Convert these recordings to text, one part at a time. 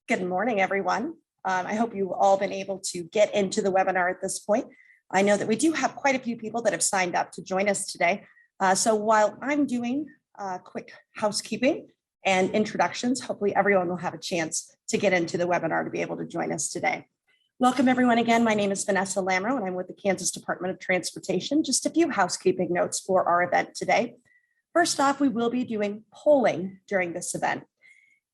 Good morning, everyone. I hope you've all been able to get into the webinar at this point. I know that we do have quite a few people that have signed up to join us today. So while I'm doing quick housekeeping and introductions, hopefully everyone will have a chance to get into the webinar to be able to join us today. Welcome everyone again. My name is Vanessa Lamro and I'm with the Kansas Department of Transportation. Just a few housekeeping notes for our event today. First off, we will be doing polling during this event.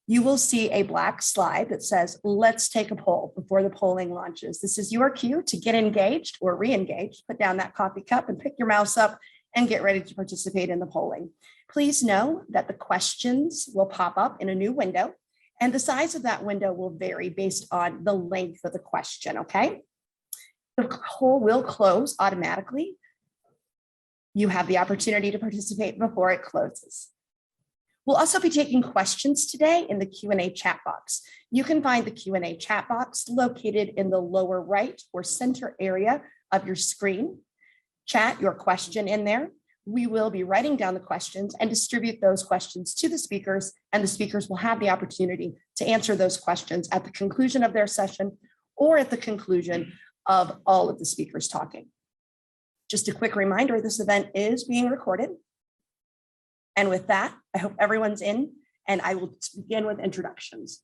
You will see a black slide that says, let's take a poll before the polling launches. This is your cue to get engaged or re-engaged, put down that coffee cup and pick your mouse up and get ready to participate in the polling. Please know that the questions will pop up in a new window and the size of that window will vary based on the length of the question, okay? The poll will close automatically. You have the opportunity to participate before it closes. We'll also be taking questions today in the Q&A chat box. You can find the Q&A chat box located in the lower right or center area of your screen. Chat your question in there. We will be writing down the questions and distribute those questions to the speakers, and the speakers will have the opportunity to answer those questions at the conclusion of their session or at the conclusion of all of the speakers talking. Just a quick reminder, this event is being recorded. And with that, I hope everyone's in, and I will begin with introductions.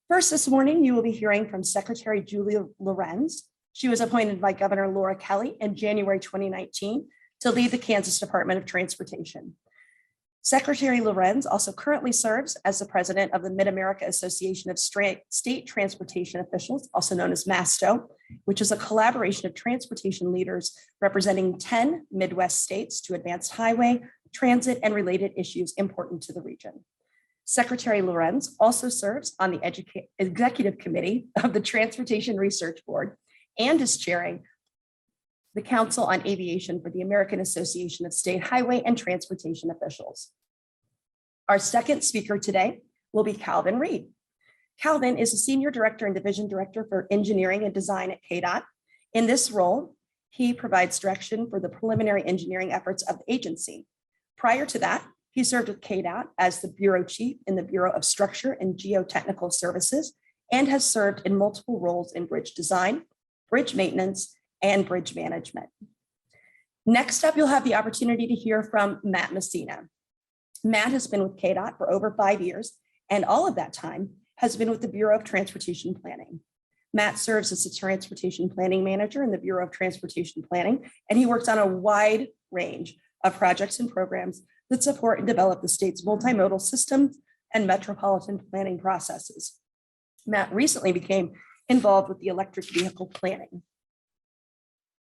First this morning, you will be hearing from Secretary Julie Lorenz. She was appointed by Governor Laura Kelly in January 2019 to lead the Kansas Department of Transportation. Secretary Lorenz also currently serves as the president of the Mid-America Association of State Transportation Officials, also known as MASTO, which is a collaboration of transportation leaders representing 10 Midwest states to advance highway, transit, and related issues important to the region. Secretary Lorenz also serves on the Executive Committee of the Transportation Research Board and is chairing the Council on Aviation for the American Association of State Highway and Transportation Officials. Our second speaker today will be Calvin Reed. Calvin is a Senior Director and Division Director for Engineering and Design at Kdot. In this role, he provides direction for the preliminary engineering efforts of the agency. Prior to that, he served with Kdot as the Bureau Chief in the Bureau of Structure and Geotechnical Services and has served in multiple roles in bridge design, bridge maintenance, and bridge management. Next up, you'll have the opportunity to hear from Matt Messina. Matt has been with Kdot for over 5 years, and all of that time has been with the Bureau of Transportation Planning. Matt serves as the Transportation Planning Manager in the Bureau of Transportation Planning, and he works on a wide range of projects and programs that support and develop the state's multimodal systems and metropolitan planning processes. Matt recently became involved with the electric vehicle planning.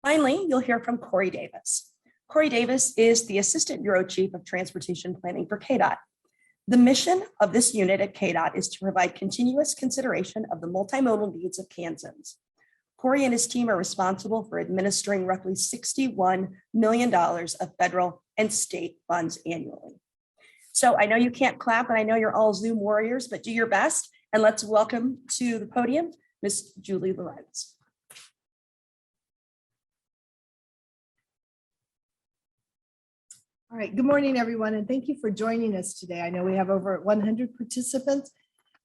Finally, you'll hear from Corey Davis. Corey Davis is the Assistant Bureau Chief of Transportation Planning for Kdot. The mission of this unit at Kdot is to provide continuous consideration of the multimodal needs of Kansans. Corey and his team are responsible for administering roughly $61 million of federal and state funds annually. So I know you can't clap, and I know you're all Zoom warriors, but do your best. And let's welcome to the podium, Ms. Julie Lorenz. All right, good morning, everyone, and thank you for joining us today. I know we have over 100 participants.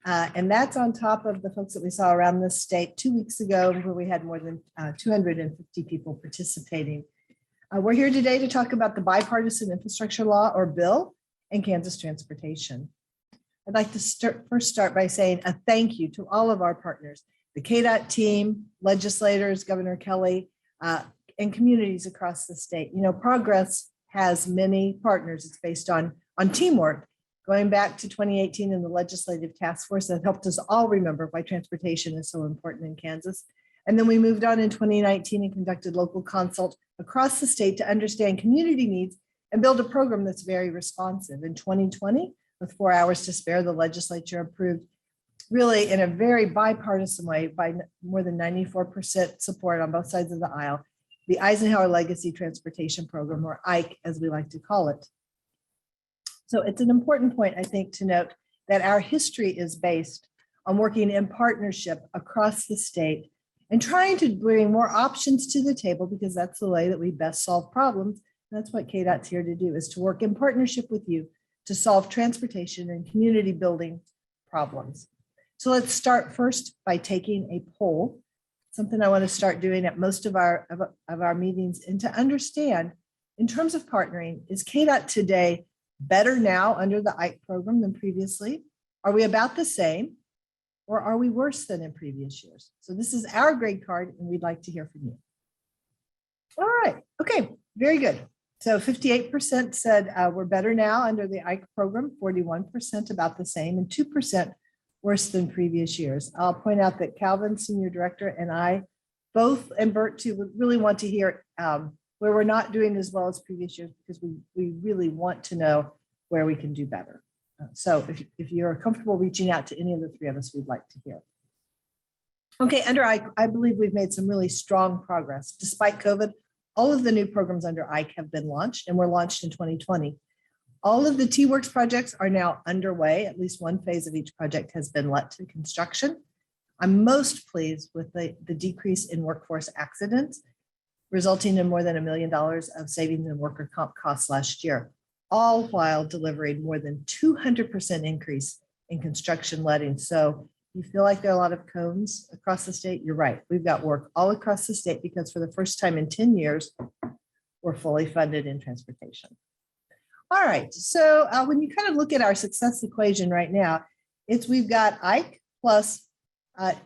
And that's on top of the folks that we saw around the state 2 weeks ago, where we had more than 250 people participating. We're here today to talk about the Bipartisan Infrastructure Law, or BIL, and Kansas transportation. I'd like to first start by saying a thank you to all of our partners, the Kdot team, legislators, Governor Kelly, and communities across the state. You know, progress has many partners. It's based on teamwork. Going back to 2018 and the legislative task force that helped us all remember why transportation is so important in Kansas. And then we moved on in 2019 and conducted local consult across the state to understand community needs and build a program that's very responsive. In 2020, with 4 hours to spare, the legislature approved, really in a very bipartisan way, by more than 94% support on both sides of the aisle, the Eisenhower Legacy Transportation Program, or IKE, as we like to call it. So it's an important point, I think, to note that our history is based on working in partnership across the state and trying to bring more options to the table, because that's the way that we best solve problems. And that's what KDOT's here to do, is to work in partnership with you to solve transportation and community building problems. So let's start first by taking a poll, something I want to start doing at most of our meetings, and to understand in terms of partnering, is Kdot today better now under the IKE program than previously? Are we about the same, or are we worse than in previous years? So this is our grade card, and we'd like to hear from you. All right, okay, very good. So 58% said we're better now under the IKE program, 41% about the same, and 2% worse than previous years. I'll point out that Calvin, Senior Director, and I both, and Bert too, would really want to hear where we're not doing as well as previous years, because we really want to know where we can do better. So if you're comfortable reaching out to any of the three of us, we'd like to hear. Okay, under IKE, I believe we've made some really strong progress. Despite COVID, all of the new programs under IKE have been launched and were launched in 2020. All of the T-Works projects are now underway. At least one phase of each project has been let to construction. I'm most pleased with the decrease in workforce accidents, resulting in more than $1 million of savings in worker comp costs last year, all while delivering more than 200% increase in construction letting. So you feel like there are a lot of cones across the state? You're right. We've got work all across the state because for the first time in 10 years, we're fully funded in transportation. All right, so when you kind of look at our success equation right now, we've got IKE plus,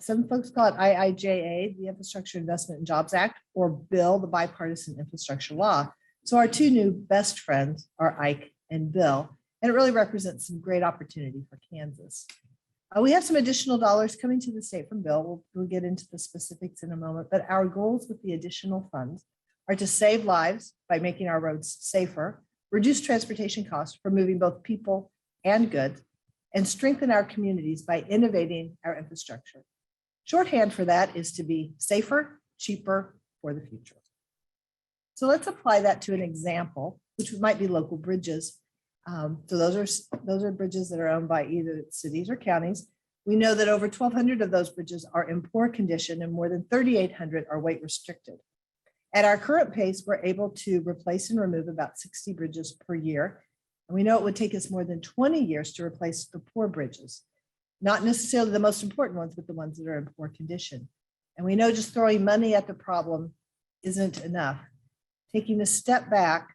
some folks call it IIJA, the Infrastructure Investment and Jobs Act, or BIL, the Bipartisan Infrastructure Law. So our two new best friends are IKE and BIL, and it really represents some great opportunity for Kansas. We have some additional dollars coming to the state from BIL. We'll get into the specifics in a moment, but our goals with the additional funds are to save lives by making our roads safer, reduce transportation costs for moving both people and goods, and strengthen our communities by innovating our infrastructure. Shorthand for that is to be safer, cheaper for the future. So let's apply that to an example, which might be local bridges. So those are bridges that are owned by either cities or counties. We know that over 1,200 of those bridges are in poor condition and more than 3,800 are weight restricted. At our current pace, we're able to replace and remove about 60 bridges per year. And we know it would take us more than 20 years to replace the poor bridges, not necessarily the most important ones, but the ones that are in poor condition. And we know just throwing money at the problem isn't enough. Taking a step back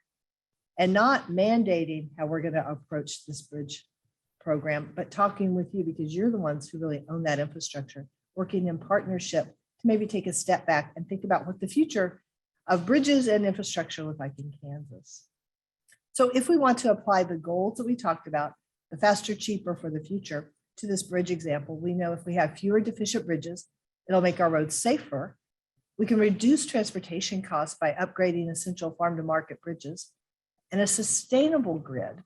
and not mandating how we're going to approach this bridge program, but talking with you because you're the ones who really own that infrastructure, working in partnership to maybe take a step back and think about what the future of bridges and infrastructure look like in Kansas. So if we want to apply the goals that we talked about, the faster, cheaper for the future, to this bridge example, we know if we have fewer deficient bridges, it'll make our roads safer. We can reduce transportation costs by upgrading essential farm to market bridges, and a sustainable grid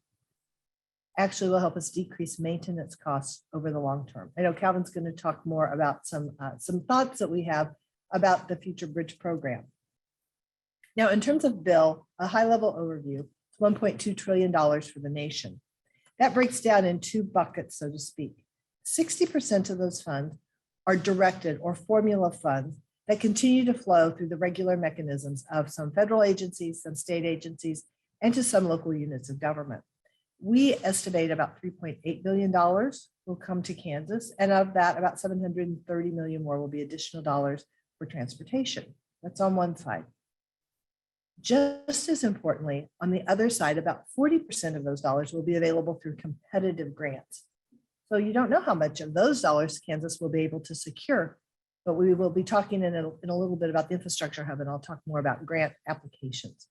actually will help us decrease maintenance costs over the long term. I know Calvin's going to talk more about some thoughts that we have about the future bridge program. Now, in terms of BIL, a high-level overview, it's $1.2 trillion for the nation. That breaks down in two buckets, so to speak. 60% of those funds are directed or formula funds that continue to flow through the regular mechanisms of some federal agencies, some state agencies, and to some local units of government. We estimate about $3.8 billion will come to Kansas, and of that, about $730 million more will be additional dollars for transportation. That's on one side. Just as importantly, on the other side, about 40% of those dollars will be available through competitive grants. So you don't know how much of those dollars Kansas will be able to secure, but we will be talking in a little bit about the infrastructure hub, and I'll talk more about grant applications.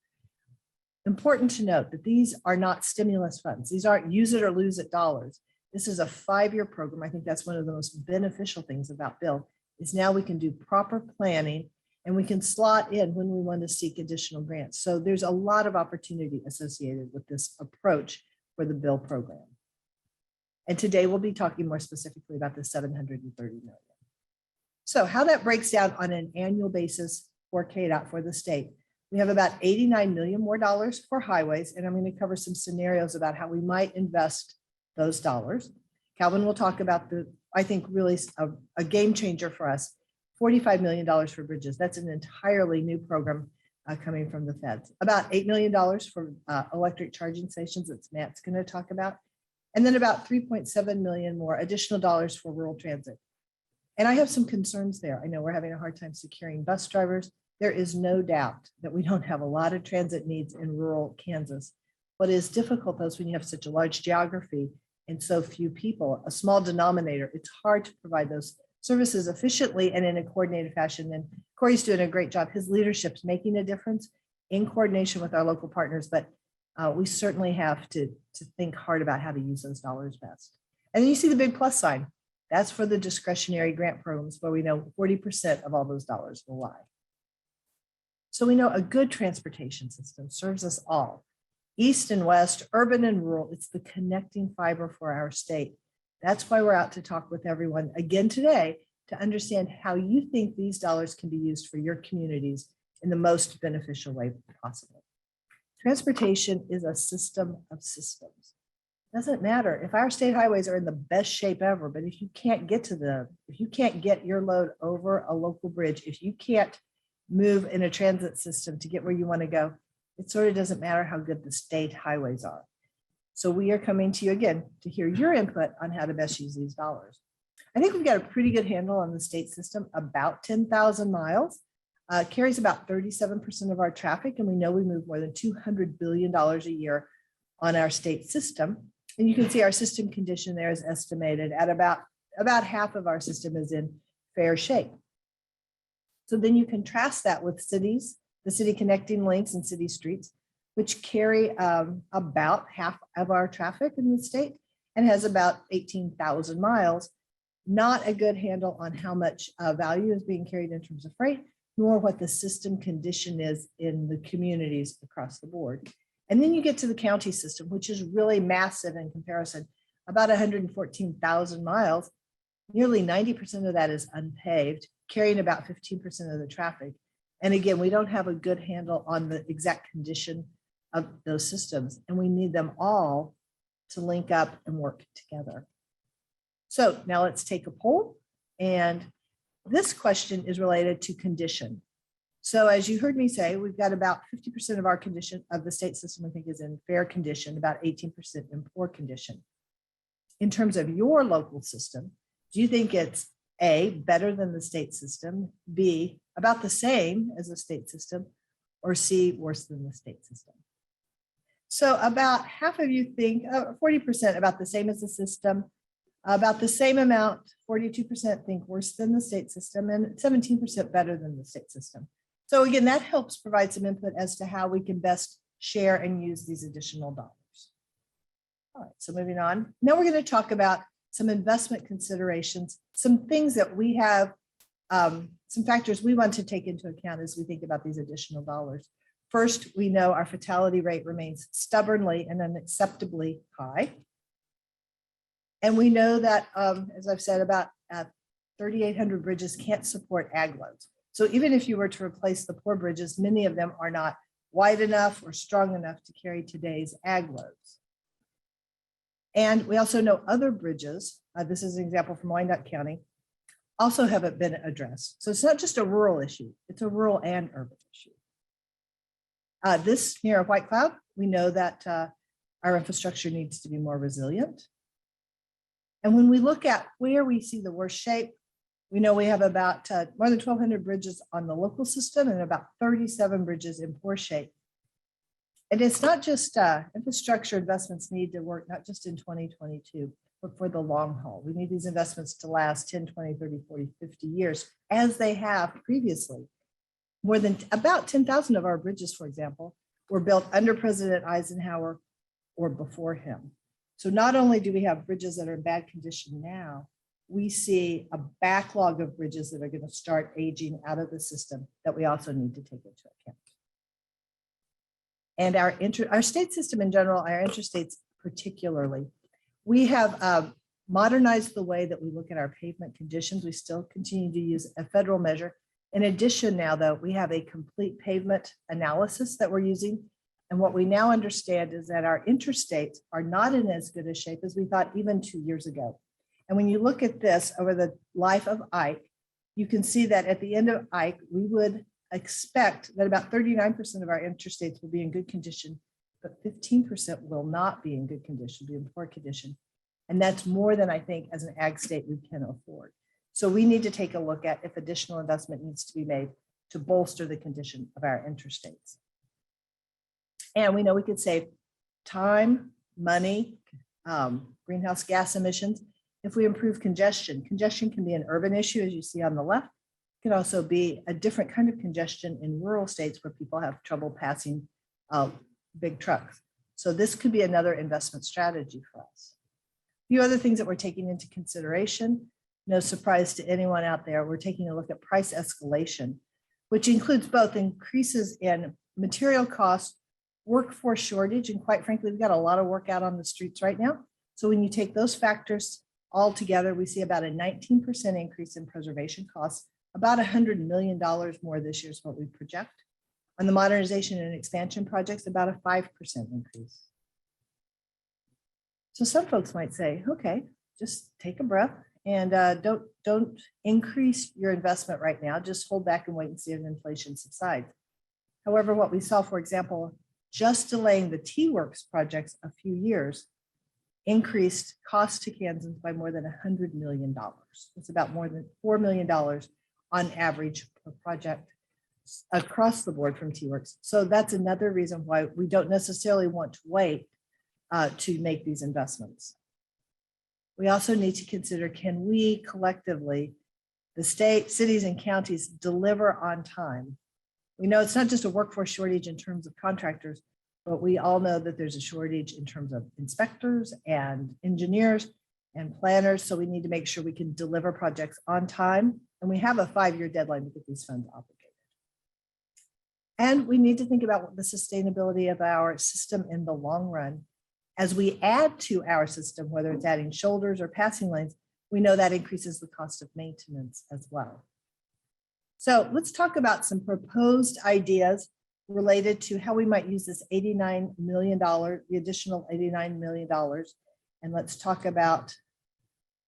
Important to note that these are not stimulus funds. These aren't use it or lose it dollars. This is a 5-year program. I think that's one of the most beneficial things about BIL is now we can do proper planning and we can slot in when we want to seek additional grants. So there's a lot of opportunity associated with this approach for the BIL program. And today we'll be talking more specifically about the $730 million. So how that breaks down on an annual basis for Kdot for the state. We have about $89 million more dollars for highways, and I'm going to cover some scenarios about how we might invest those dollars. Calvin will talk about I think really a game changer for us, $45 million for bridges. That's an entirely new program coming from the feds. About $8 million for electric charging stations that Matt's going to talk about, and then about 3.7 million more additional dollars for rural transit. And I have some concerns there. I know we're having a hard time securing bus drivers. There is no doubt that we don't have a lot of transit needs in rural Kansas. What is difficult though is when you have such a large geography and so few people, a small denominator, it's hard to provide those services efficiently and in a coordinated fashion. And Corey's doing a great job. His leadership's making a difference in coordination with our local partners, but we certainly have to think hard about how to use those dollars best. And then you see the big plus sign. That's for the discretionary grant programs where we know 40% of all those dollars will lie. So we know a good transportation system serves us all, east and west, urban and rural. It's the connecting fiber for our state. That's why we're out to talk with everyone again today to understand how you think these dollars can be used for your communities in the most beneficial way possible. Transportation is a system of systems. Doesn't matter if our state highways are in the best shape ever, but if you can't get to them, if you can't get your load over a local bridge, if you can't move in a transit system to get where you want to go, it sort of doesn't matter how good the state highways are. So we are coming to you again to hear your input on how to best use these dollars. I think we've got a pretty good handle on the state system, about 10,000 miles, carries about 37% of our traffic, and we know we move more than $200 billion a year on our state system. And you can see our system condition there is estimated at about half of our system is in fair shape. So then you contrast that with cities, the city connecting links and city streets, which carry about half of our traffic in the state and has about 18,000 miles. Not a good handle on how much value is being carried in terms of freight, nor what the system condition is in the communities across the board. And then you get to the county system, which is really massive in comparison, about 114,000 miles. Nearly 90% of that is unpaved, carrying about 15% of the traffic. And again, we don't have a good handle on the exact condition of those systems, and we need them all to link up and work together. So now let's take a poll. And this question is related to condition. So as you heard me say, we've got about 50% of our condition of the state system, I think, is in fair condition, about 18% in poor condition. In terms of your local system, do you think it's A, better than the state system, B, about the same as the state system, or C, worse than the state system? So about half of you think, 40% about the same as the system, about the same amount, 42% think worse than the state system, and 17% better than the state system. So again, that helps provide some input as to how we can best share and use these additional dollars. All right, so moving on. Now we're going to talk about some investment considerations, some things that we have, some factors we want to take into account as we think about these additional dollars. First, we know our fatality rate remains stubbornly and unacceptably high. And we know that, as I've said, about 3,800 bridges can't support ag loads. So even if you were to replace the poor bridges, many of them are not wide enough or strong enough to carry today's ag loads. And we also know other bridges, this is an example from Wyandotte County, also haven't been addressed. So it's not just a rural issue, it's a rural and urban issue. This near White Cloud, we know that our infrastructure needs to be more resilient. And when we look at where we see the worst shape, we know we have about more than 1,200 bridges on the local system and about 37 bridges in poor shape. And it's not just infrastructure investments need to work, not just in 2022, but for the long haul. We need these investments to last 10, 20, 30, 40, 50 years, as they have previously. More than about 10,000 of our bridges, for example, were built under President Eisenhower or before him. So not only do we have bridges that are in bad condition now, we see a backlog of bridges that are going to start aging out of the system that we also need to take into account. And our state system in general, our interstates particularly, we have modernized the way that we look at our pavement conditions. We still continue to use a federal measure. In addition, now though, we have a complete pavement analysis that we're using. And what we now understand is that our interstates are not in as good a shape as we thought even 2 years ago. And when you look at this over the life of Ike, you can see that at the end of Ike, we would expect that about 39% of our interstates will be in good condition, but 15% will not be in good condition, be in poor condition. And that's more than I think as an ag state we can afford. So we need to take a look at if additional investment needs to be made to bolster the condition of our interstates. And we know we could save time, money, greenhouse gas emissions if we improve congestion. Congestion can be an urban issue, as you see on the left. It can also be a different kind of congestion in rural states where people have trouble passing big trucks. So this could be another investment strategy for us. A few other things that we're taking into consideration. No surprise to anyone out there, we're taking a look at price escalation, which includes both increases in material costs, workforce shortage, and quite frankly, we've got a lot of work out on the streets right now. So when you take those factors all together, we see about a 19% increase in preservation costs, about $100 million more this year is what we project. On the modernization and expansion projects, about a 5% increase. So some folks might say, okay, just take a breath and don't increase your investment right now. Just hold back and wait and see if inflation subsides. However, what we saw, for example, just delaying the T-Works projects a few years increased costs to Kansans by more than $100 million. It's about more than $4 million on average per project across the board from T-Works. So that's another reason why we don't necessarily want to wait to make these investments. We also need to consider, can we collectively, the state, cities, and counties, deliver on time? We know it's not just a workforce shortage in terms of contractors, but we all know that there's a shortage in terms of inspectors and engineers and planners. So we need to make sure we can deliver projects on time. And we have a 5-year deadline to get these funds obligated. And we need to think about the sustainability of our system in the long run. As we add to our system, whether it's adding shoulders or passing lanes, we know that increases the cost of maintenance as well. So let's talk about some proposed ideas related to how we might use this $89 million, the additional $89 million. And let's talk about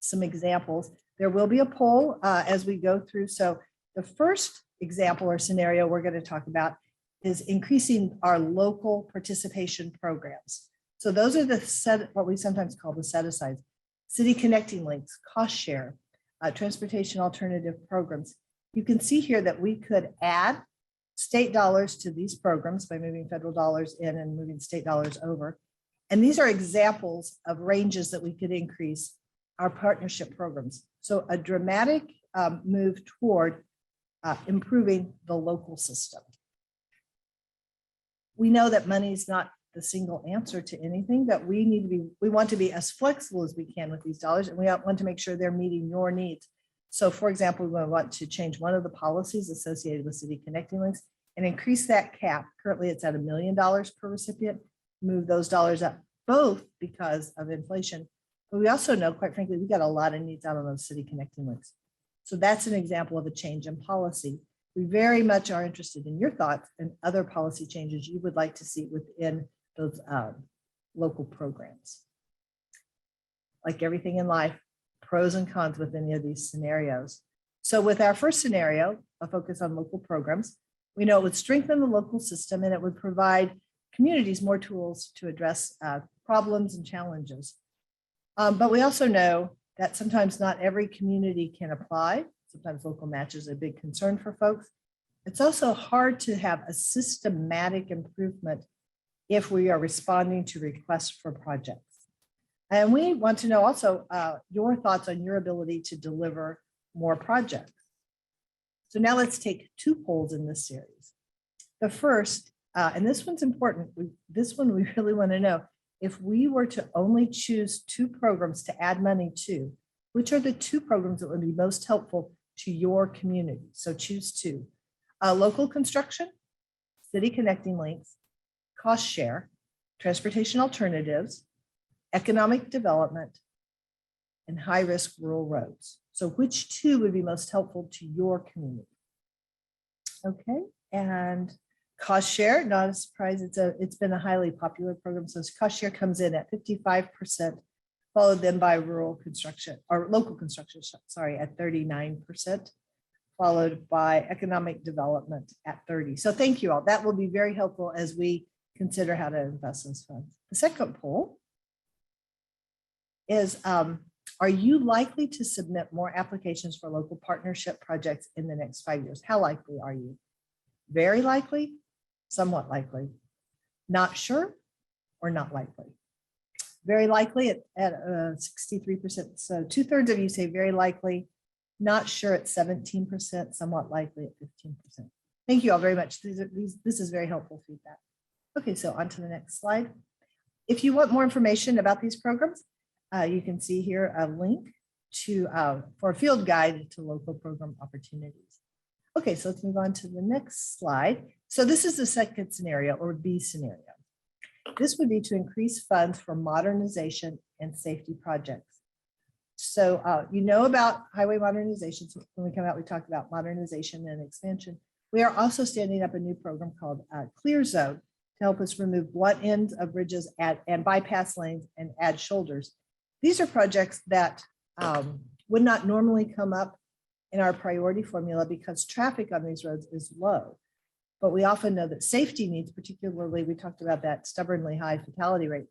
some examples. There will be a poll as we go through. So the first example or scenario we're going to talk about is increasing our local participation programs. So those are the what we sometimes call the set-asides: city connecting links, cost share, transportation alternative programs. You can see here that we could add state dollars to these programs by moving federal dollars in and moving state dollars over. And these are examples of ranges that we could increase our partnership programs. So a dramatic move toward improving the local system. We know that money is not the single answer to anything, that we want to be as flexible as we can with these dollars, and we want to make sure they're meeting your needs. So for example, we want to change one of the policies associated with city connecting links and increase that cap. Currently it's at $1 million per recipient, move those dollars up, both because of inflation, but we also know, quite frankly, we got a lot of needs out on those city connecting links. So that's an example of a change in policy. We very much are interested in your thoughts and other policy changes you would like to see within those local programs. Like everything in life, pros and cons with any of these scenarios. So with our first scenario, a focus on local programs, we know it would strengthen the local system and it would provide communities more tools to address problems and challenges. But we also know that sometimes not every community can apply. Sometimes local matches are a big concern for folks. It's also hard to have a systematic improvement if we are responding to requests for projects. And we want to know also your thoughts on your ability to deliver more projects. So now let's take 2 polls in this series. The first, and this one's important, this one we really want to know, if we were to only choose 2 programs to add money to, which are the 2 programs that would be most helpful to your community? So choose 2. Local construction, city connecting links, cost share, transportation alternatives, economic development, and high-risk rural roads. So which 2 would be most helpful to your community? Okay, and cost share, not a surprise, it's been a highly popular program. So cost share comes in at 55%, followed then by rural construction, or local construction, sorry, at 39%, followed by economic development at 30%. So thank you all. That will be very helpful as we consider how to invest those funds. The second poll is, are you likely to submit more applications for local partnership projects in the next 5 years? How likely are you? Very likely, somewhat likely, not sure, or not likely? Very likely at 63%. So 2/3 of you say very likely, not sure at 17%, somewhat likely at 15%. Thank you all very much. This is very helpful feedback. Okay, so on to the next slide. If you want more information about these programs, you can see here a link to for a field guide to local program opportunities. Okay, so let's move on to the next slide. So this is the second scenario, or B scenario. This would be to increase funds for modernization and safety projects. So you know about highway modernization. So when we come out, we talked about modernization and expansion. We are also standing up a new program called Clear Zone to help us remove blunt ends of bridges and bypass lanes and add shoulders. These are projects that would not normally come up in our priority formula because traffic on these roads is low. But we often know that safety needs, particularly, we talked about that stubbornly high fatality rate.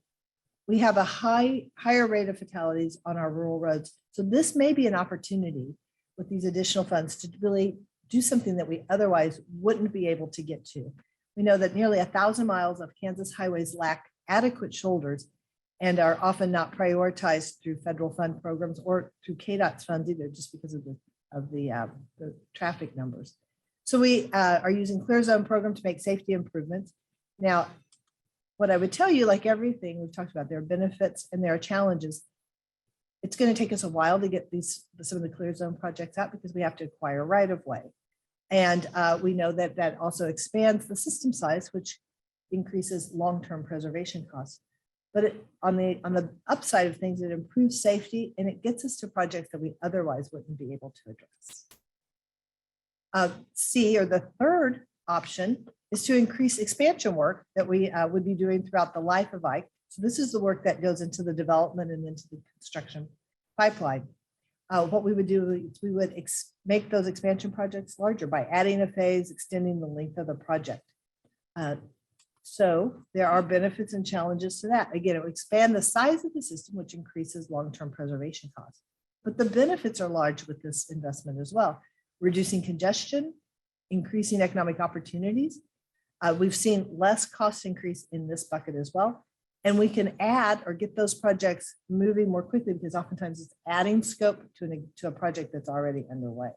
We have a higher rate of fatalities on our rural roads. So this may be an opportunity with these additional funds to really do something that we otherwise wouldn't be able to get to. We know that nearly 1,000 miles of Kansas highways lack adequate shoulders and are often not prioritized through federal fund programs or through Kdot's funds either, just because of the traffic numbers. So we are using Clear Zone program to make safety improvements. Now, what I would tell you, like everything we've talked about, there are benefits and there are challenges. It's going to take us a while to get some of the Clear Zone projects out because we have to acquire right of way. And we know that that also expands the system size, which increases long-term preservation costs. But on the upside of things, it improves safety and it gets us to projects that we otherwise wouldn't be able to address. C, or the third option, is to increase expansion work that we would be doing throughout the life of IKE. So this is the work that goes into the development and into the construction pipeline. What we would do is we would make those expansion projects larger by adding a phase, extending the length of the project. So there are benefits and challenges to that. Again, it would expand the size of the system, which increases long-term preservation costs. But the benefits are large with this investment as well. Reducing congestion, increasing economic opportunities. We've seen less cost increase in this bucket as well. And we can add or get those projects moving more quickly because oftentimes it's adding scope to a project that's already underway.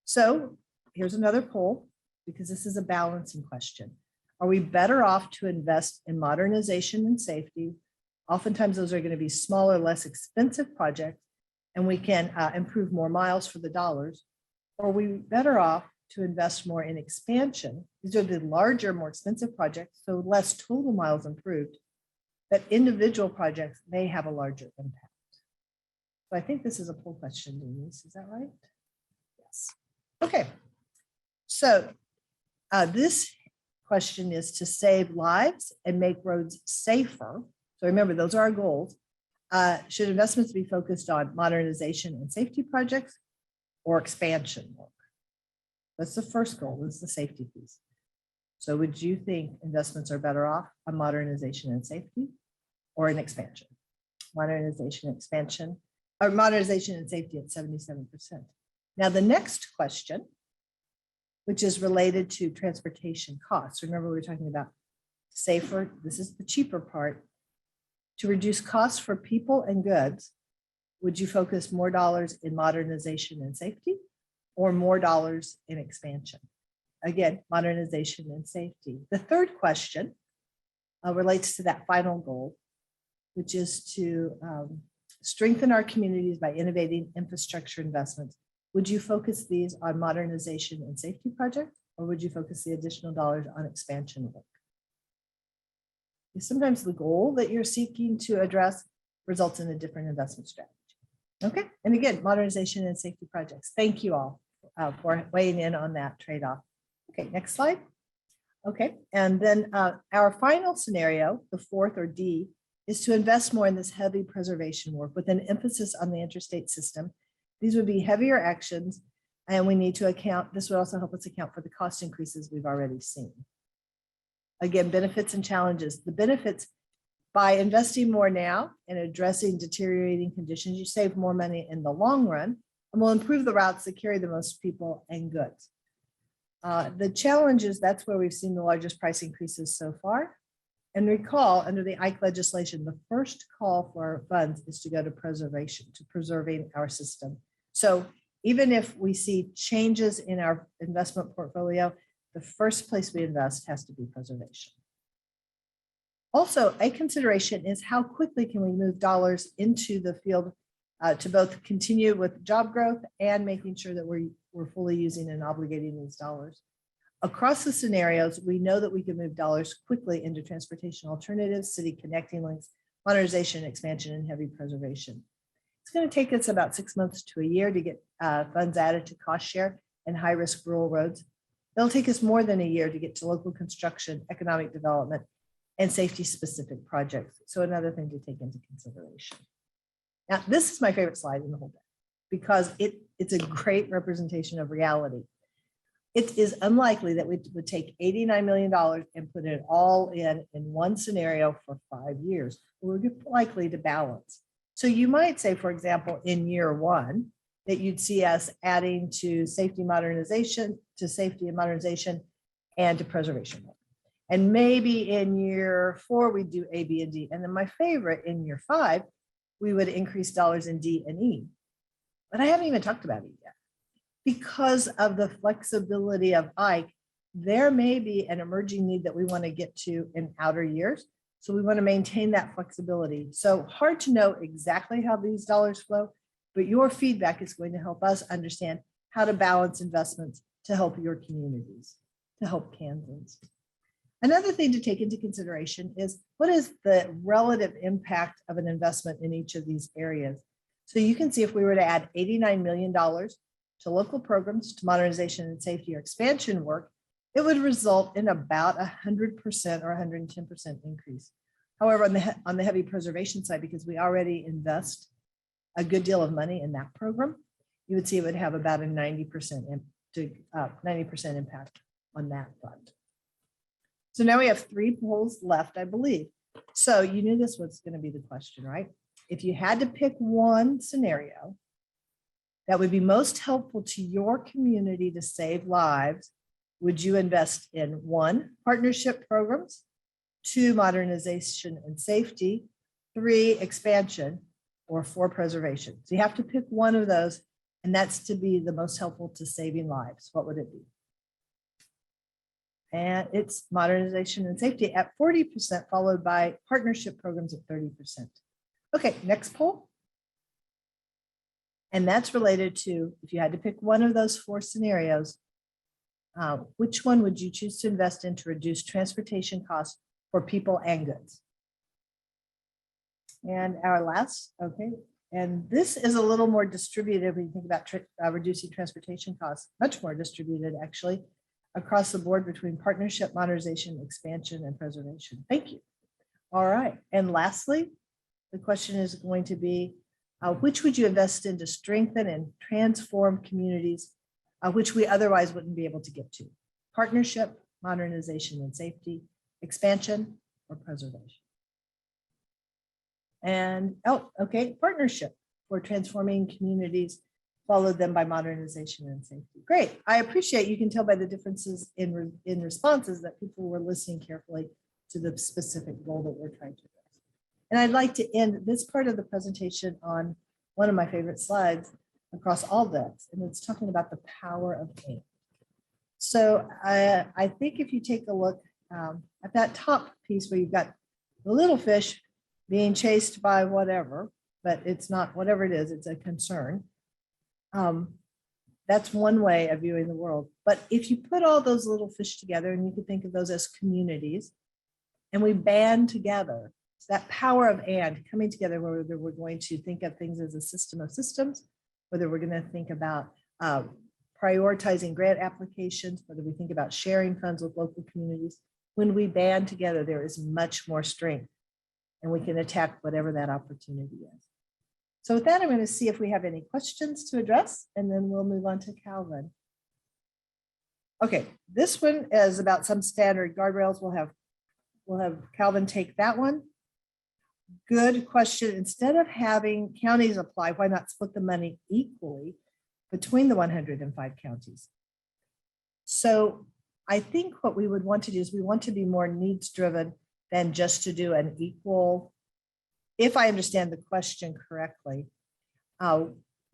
So here's another poll, because this is a balancing question. Are we better off to invest in modernization and safety? Oftentimes those are going to be smaller, less expensive projects, and we can improve more miles for the dollars. Or are we better off to invest more in expansion? These are the larger, more expensive projects, so less total miles improved, but individual projects may have a larger impact. So I think this is a poll question, Denise, is that right? Yes. Okay, so this question is to save lives and make roads safer. So remember, those are our goals. Should investments be focused on modernization and safety projects or expansion work? That's the first goal, is the safety piece. So would you think investments are better off on modernization and safety or an expansion? Modernization, expansion, or modernization and safety at 77%. Now the next question, which is related to transportation costs. Remember, we were talking about safer, this is the cheaper part. To reduce costs for people and goods, would you focus more dollars in modernization and safety or more dollars in expansion? Again, modernization and safety. The third question relates to that final goal, which is to strengthen our communities by innovating infrastructure investments. Would you focus these on modernization and safety projects, or would you focus the additional dollars on expansion work? Sometimes the goal that you're seeking to address results in a different investment strategy. Okay, and again, modernization and safety projects. Thank you all for weighing in on that trade-off. Okay, next slide. Okay, and then our final scenario, the fourth, or D, is to invest more in this heavy preservation work with an emphasis on the interstate system. These would be heavier actions, and we need to account, this would also help us account for the cost increases we've already seen. Again, benefits and challenges. The benefits, By investing more now and addressing deteriorating conditions, you save more money in the long run and will improve the routes that carry the most people and goods. The challenge is that's where we've seen the largest price increases so far. And recall, under the Ike legislation, the first call for funds is to go to preservation, to preserving our system. So even if we see changes in our investment portfolio, the first place we invest has to be preservation. Also, a consideration is how quickly can we move dollars into the field to both continue with job growth and making sure that we're fully using and obligating these dollars. Across the scenarios, we know that we can move dollars quickly into transportation alternatives, city connecting links, modernization, expansion, and heavy preservation. It's going to take us about 6 months to a year to get funds added to cost share and high-risk rural roads. It'll take us more than a year to get to local construction, economic development, and safety-specific projects. So another thing to take into consideration. Now, this is my favorite slide in the whole deck because it's a great representation of reality. It is unlikely that we would take $89 million and put it all in one scenario for 5 years. We're likely to balance. So you might say, for example, in year one, that you'd see us adding to safety modernization, to safety and modernization, and to preservation. And maybe in year 4, we do A, B, and D. And then my favorite, in year 5, we would increase dollars in D and E. But I haven't even talked about it yet. Because of the flexibility of Ike, there may be an emerging need that we want to get to in outer years. So we want to maintain that flexibility. So hard to know exactly how these dollars flow, but your feedback is going to help us understand how to balance investments to help your communities, to help Kansans. Another thing to take into consideration is what is the relative impact of an investment in each of these areas. So you can see if we were to add $89 million to local programs, to modernization and safety or expansion work, it would result in about 100% or 110% increase. However, on the heavy preservation side, because we already invest a good deal of money in that program, you would see it would have about a 90% impact on that fund. So now we have 3 polls left, I believe. So you knew this was going to be the question, right? If you had to pick one scenario that would be most helpful to your community to save lives, would you invest in 1, partnership programs, 2, modernization and safety, 3, expansion, or 4, preservation? So you have to pick one of those, and that's to be the most helpful to saving lives. What would it be? And it's modernization and safety at 40%, followed by partnership programs at 30%. Okay, next poll. And that's related to, if you had to pick one of those 4 scenarios, which one would you choose to invest in to reduce transportation costs for people and goods? And our last, okay, and this is a little more distributed when you think about reducing transportation costs, much more distributed actually, across the board between partnership, modernization, expansion, and preservation. Thank you. All right, and lastly, the question is going to be, which would you invest in to strengthen and transform communities which we otherwise wouldn't be able to get to? Partnership, modernization and safety, expansion, or preservation? And, oh, okay, partnership for transforming communities, followed then by modernization and safety. Great. I appreciate, you can tell by the differences in responses that people were listening carefully to the specific goal that we're trying to address. And I'd like to end this part of the presentation on one of my favorite slides across all decks, and it's talking about the power of AIM. So I think if you take a look at that top piece where you've got the little fish being chased by whatever, but it's not whatever it is, it's a concern. That's one way of viewing the world. But if you put all those little fish together, and you could think of those as communities, and we band together, so that power of and coming together, whether we're going to think of things as a system of systems, whether we're going to think about prioritizing grant applications, whether we think about sharing funds with local communities, when we band together, there is much more strength, and we can attack whatever that opportunity is. So with that, I'm going to see if we have any questions to address, and then we'll move on to Calvin. Okay, this one is about some standard guardrails. We'll have Calvin take that one. good question. Instead of having counties apply, why not split the money equally between the 105 counties? So I think what we would want to do is we want to be more needs driven than just to do an equal. If I understand the question correctly,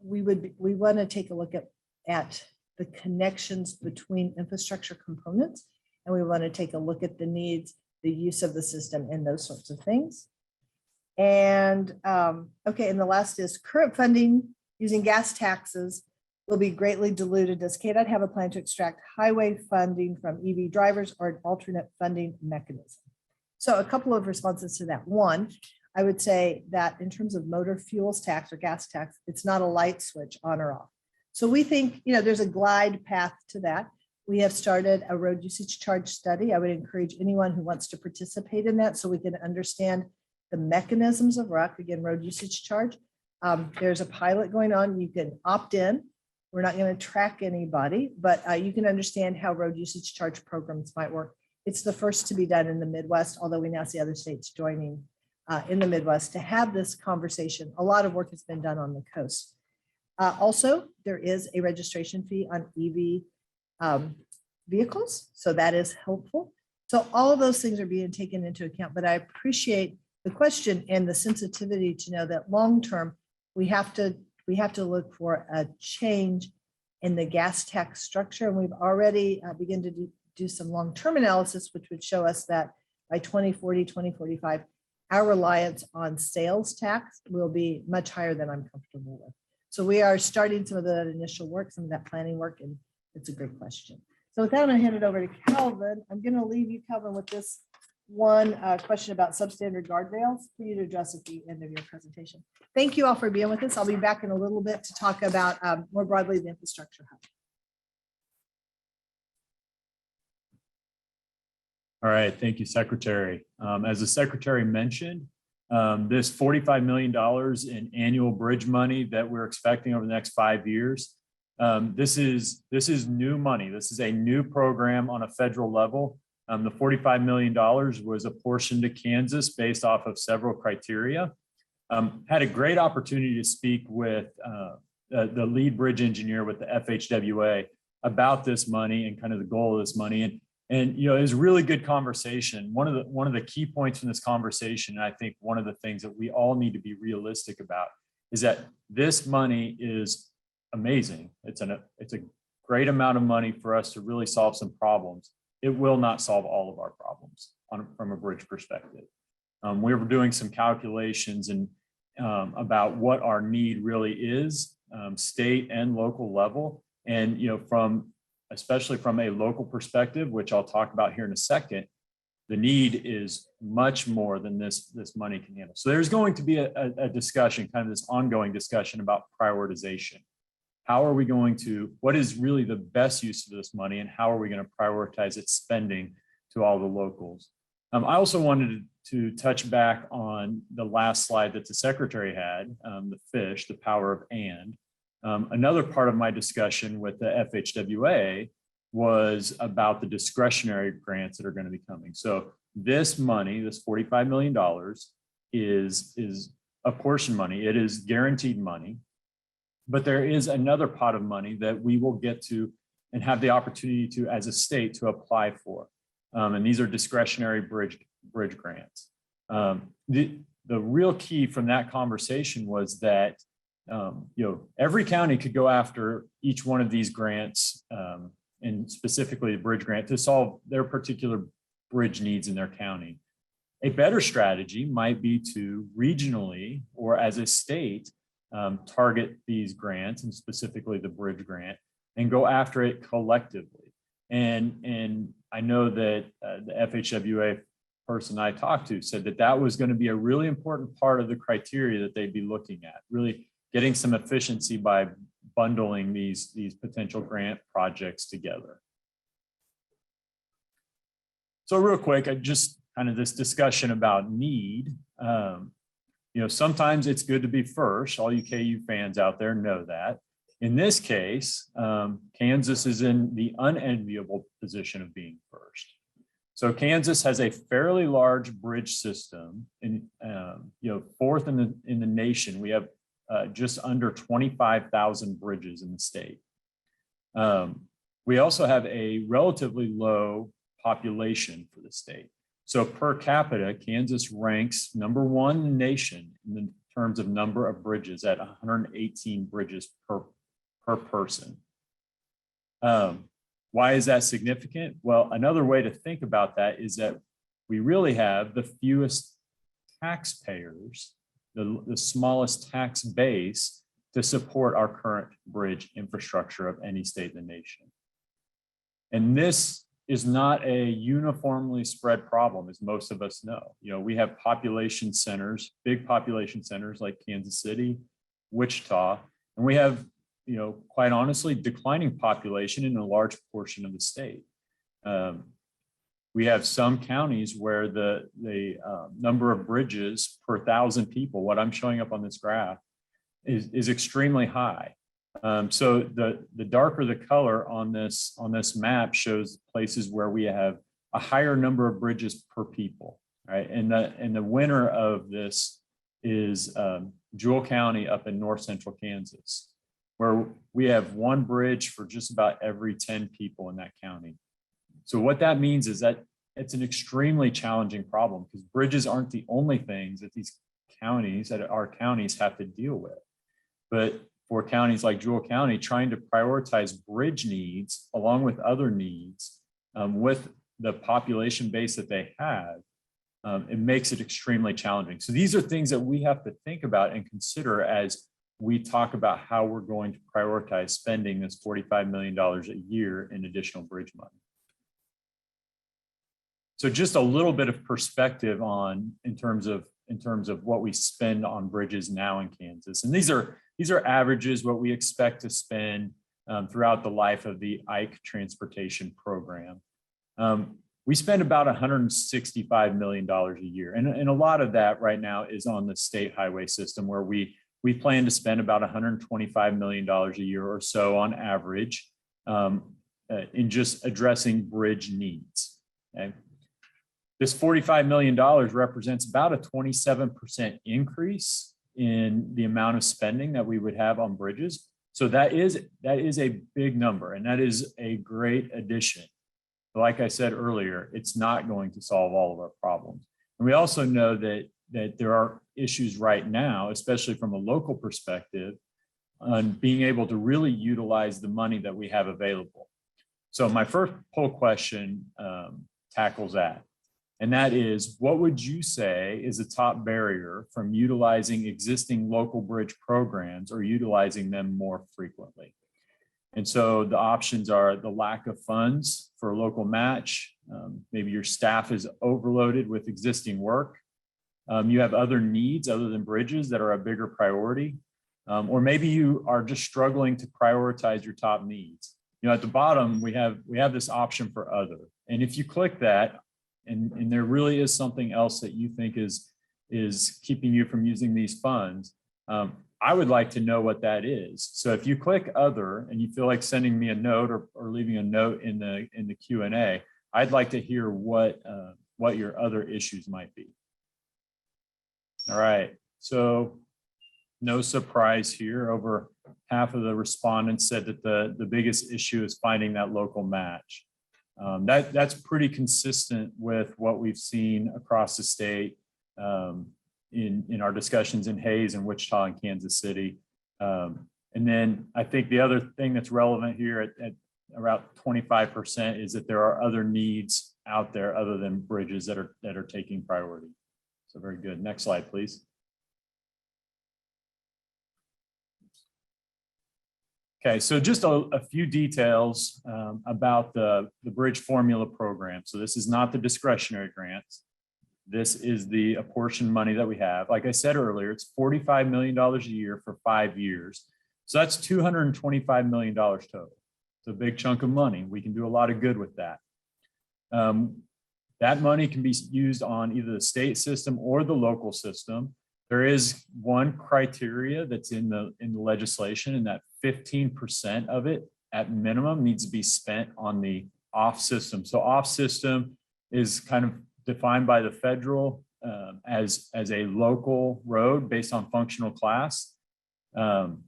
we want to take a look at the connections between infrastructure components, and we want to take a look at the needs, the use of the system, and those sorts of things. And okay, and the last is current funding using gas taxes will be greatly diluted. Does Kdot have a plan to extract highway funding from EV drivers or an alternate funding mechanism? So a couple of responses to that. One, I would say that in terms of motor fuels tax or gas tax, it's not a light switch on or off. So we think, there's a glide path to that. We have started a road usage charge study. I would encourage anyone who wants to participate in that so we can understand the mechanisms of RUC, again, road usage charge. There's a pilot going on. You can opt in. We're not going to track anybody, but you can understand how road usage charge programs might work. It's the first to be done in the Midwest, although we now see other states joining in the Midwest to have this conversation. A lot of work has been done on the coast. Also, there is a registration fee on EV vehicles, so that is helpful. So all of those things are being taken into account, but I appreciate the question and the sensitivity to know that long-term, we have to look for a change in the gas tax structure. And we've already begun to do some long-term analysis, which would show us that by 2040, 2045, our reliance on sales tax will be much higher than I'm comfortable with. So we are starting some of that initial work, some of that planning work, and it's a great question. So with that, I'm going to hand it over to Calvin. I'm going to leave you, Calvin, with this one question about substandard guardrails for you to address at the end of your presentation. Thank you all for being with us. I'll be back in a little bit to talk about more broadly the infrastructure hub. All right, thank you, Secretary. As the Secretary mentioned, this $45 million in annual bridge money that we're expecting over the next 5 years, this is new money. This is a new program on a federal level. The $45 million was apportioned to Kansas based off of several criteria. Had a great opportunity to speak with the lead bridge engineer with the FHWA about this money and kind of the goal of this money. And it was a really good conversation. One of the key points from this conversation, and I think one of the things that we all need to be realistic about, is that this money is amazing. It's a great amount of money for us to really solve some problems. It will not solve all of our problems from a bridge perspective. We were doing some calculations and about what our need really is, state and local level, and especially from a local perspective, which I'll talk about here in a second, the need is much more than this money can handle. So there's going to be a discussion, kind of this ongoing discussion about prioritization. How are we going to, what is really the best use of this money, and how are we going to prioritize its spending to all the locals? I also wanted to touch back on the last slide that the Secretary had, the FISH, the power of and. Another part of my discussion with the FHWA was about the discretionary grants that are going to be coming. So this money, this $45 million, is apportioned money. It is guaranteed money. But there is another pot of money that we will get to and have the opportunity to, as a state, to apply for. And these are discretionary bridge grants. The real key from that conversation was that every county could go after each one of these grants, and specifically the bridge grant, to solve their particular bridge needs in their county. A better strategy might be to regionally or as a state target these grants, and specifically the bridge grant, and go after it collectively. And I know that the FHWA person I talked to said that was going to be a really important part of the criteria that they'd be looking at, really getting some efficiency by bundling these potential grant projects together. So real quick, I just kind of this discussion about need. Sometimes it's good to be first. All you KU fans out there know that. In this case, Kansas is in the unenviable position of being first. So Kansas has a fairly large bridge system, and fourth in the nation. We have just under 25,000 bridges in the state. We also have a relatively low population for the state. So per capita, Kansas ranks #1 in the nation in terms of number of bridges at 118 bridges per person. Why is that significant? Well, another way to think about that is that we really have the fewest taxpayers, the smallest tax base to support our current bridge infrastructure of any state in the nation. And this is not a uniformly spread problem, as most of us know. We have population centers, big population centers like Kansas City, Wichita, and we have, quite honestly, declining population in a large portion of the state. We have some counties where the number of bridges per 1,000 people, what I'm showing up on this graph, is extremely high. So the darker the color on this map shows places where we have a higher number of bridges per people, right? And the winner of this is Jewell County up in north central Kansas, where we have one bridge for just about every 10 people in that county. So what that means is that it's an extremely challenging problem, because bridges aren't the only things that our counties have to deal with. But for counties like Jewell County, trying to prioritize bridge needs along with other needs with the population base that they have, it makes it extremely challenging. So these are things that we have to think about and consider as we talk about how we're going to prioritize spending this $45 million a year in additional bridge money. So just a little bit of perspective in terms of what we spend on bridges now in Kansas. And these are averages, what we expect to spend throughout the life of the IKE transportation program. We spend about $165 million a year. And a lot of that right now is on the state highway system, where we plan to spend about $125 million a year or so on average in just addressing bridge needs. Okay? This $45 million represents about a 27% increase in the amount of spending that we would have on bridges. So that is a big number, and that is a great addition. But like I said earlier, it's not going to solve all of our problems. And we also know that there are issues right now, especially from a local perspective, on being able to really utilize the money that we have available. So my first poll question tackles that. And that is, what would you say is a top barrier from utilizing existing local bridge programs or utilizing them more frequently? And so the options are the lack of funds for a local match. Maybe your staff is overloaded with existing work. You have other needs other than bridges that are a bigger priority. Or maybe you are just struggling to prioritize your top needs. At the bottom, we have this option for other. And if you click that, and there really is something else that you think is keeping you from using these funds, I would like to know what that is. So if you click other and you feel like sending me a note or leaving a note in the Q&A, I'd like to hear what your other issues might be. All right, so no surprise here, over half of the respondents said that the biggest issue is finding that local match. That's pretty consistent with what we've seen across the state in our discussions in Hayes and Wichita and Kansas City. And then I think the other thing that's relevant here at around 25% is that there are other needs out there other than bridges that are taking priority. So very good. Next slide, please. Okay, so just a few details about the bridge formula program. So this is not the discretionary grants. This is the apportioned money that we have. Like I said earlier, it's $45 million a year for 5 years. So that's $225 million total. It's a big chunk of money. We can do a lot of good with that. That money can be used on either the state system or the local system. There is one criteria that's in the legislation, and that 15% of it at minimum needs to be spent on the off system. So off system is kind of defined by the federal as a local road based on functional class. And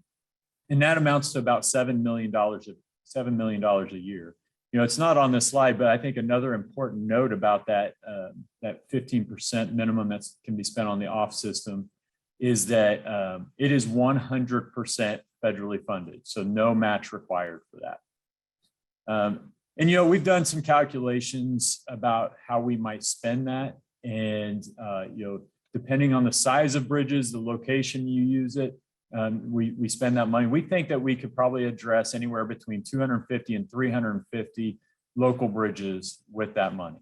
that amounts to about $7 million a year. It's not on this slide, but I think another important note about that, that 15% minimum that can be spent on the off system is that it is 100% federally funded. So no match required for that. And, we've done some calculations about how we might spend that. And, depending on the size of bridges, the location you use it, we spend that money. We think that we could probably address anywhere between 250 and 350 local bridges with that money.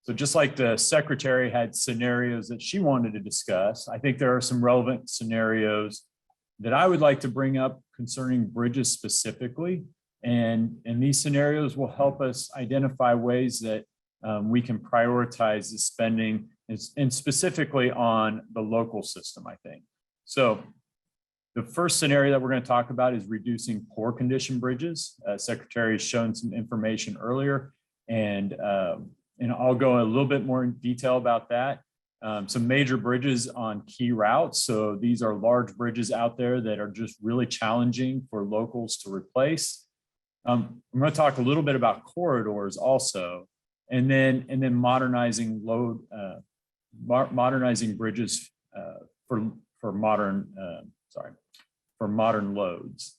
So just like the secretary had scenarios that she wanted to discuss, I think there are some relevant scenarios that I would like to bring up concerning bridges specifically. And these scenarios will help us identify ways that we can prioritize the spending and specifically on the local system, I think. So the first scenario that we're going to talk about is reducing poor condition bridges. Secretary has shown some information earlier, and I'll go a little bit more in detail about that. Some major bridges on key routes. So these are large bridges out there that are just really challenging for locals to replace. I'm going to talk a little bit about corridors also, and then modernizing modernizing bridges for modern loads.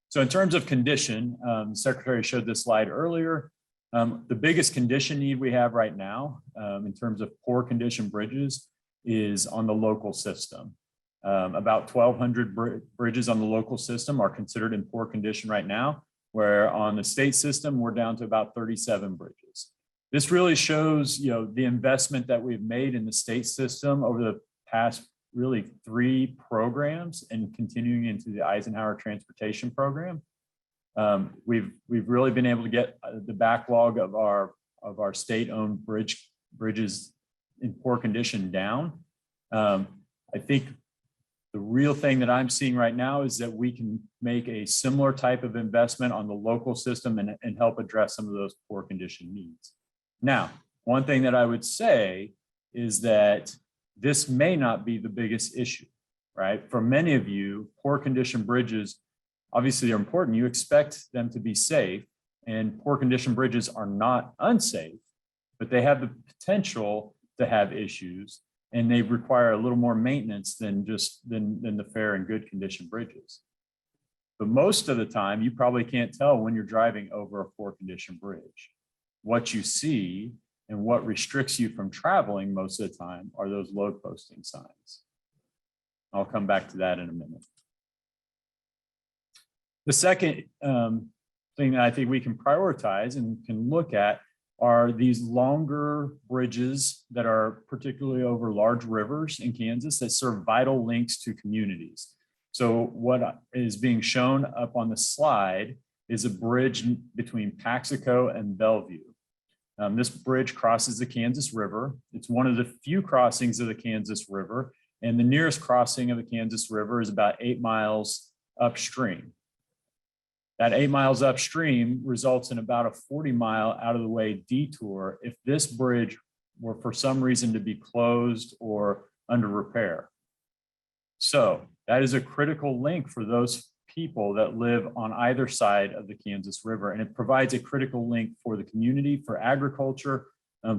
So in terms of condition, the secretary showed this slide earlier. The biggest condition need we have right now in terms of poor condition bridges is on the local system. About 1,200 bridges on the local system are considered in poor condition right now, where on the state system, we're down to about 37 bridges. This really shows, the investment that we've made in the state system over the past really 3 programs and continuing into the Eisenhower Transportation Program. We've really been able to get the backlog of our state-owned bridges in poor condition down. I think the real thing that I'm seeing right now is that we can make a similar type of investment on the local system and help address some of those poor condition needs. Now, one thing that I would say is that this may not be the biggest issue, right? For many of you, poor condition bridges obviously are important. You expect them to be safe, and poor condition bridges are not unsafe, but they have the potential to have issues, and they require a little more maintenance than the fair and good condition bridges. But most of the time, you probably can't tell when you're driving over a poor condition bridge. What you see and what restricts you from traveling most of the time are those load posting signs. I'll come back to that in a minute. The second thing that I think we can prioritize and can look at are these longer bridges that are particularly over large rivers in Kansas that serve vital links to communities. So what is being shown up on the slide is a bridge between Paxico and Bellevue. This bridge crosses the Kansas River. It's one of the few crossings of the Kansas River, and the nearest crossing of the Kansas River is about 8 miles upstream. That 8 miles upstream results in about a 40-mile out of the way detour if this bridge were for some reason to be closed or under repair. So that is a critical link for those people that live on either side of the Kansas River, and it provides a critical link for the community, for agriculture,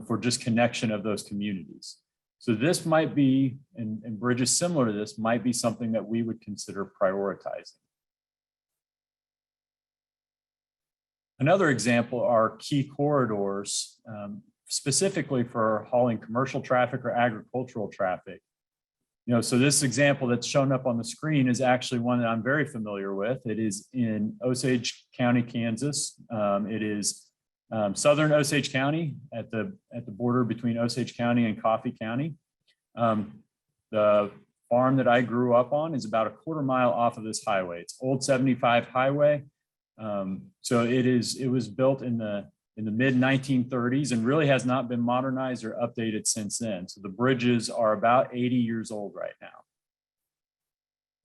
for just connection of those communities. So this might be, and bridges similar to this might be something that we would consider prioritizing. Another example are key corridors, specifically for hauling commercial traffic or agricultural traffic. So this example that's shown up on the screen is actually one that I'm very familiar with. It is in Osage County, Kansas. It is southern Osage County at the border between Osage County and Coffee County. The farm that I grew up on is about a quarter mile off of this highway. It's Old 75 Highway. So it was built in the mid 1930s and really has not been modernized or updated since then. So the bridges are about 80 years old right now.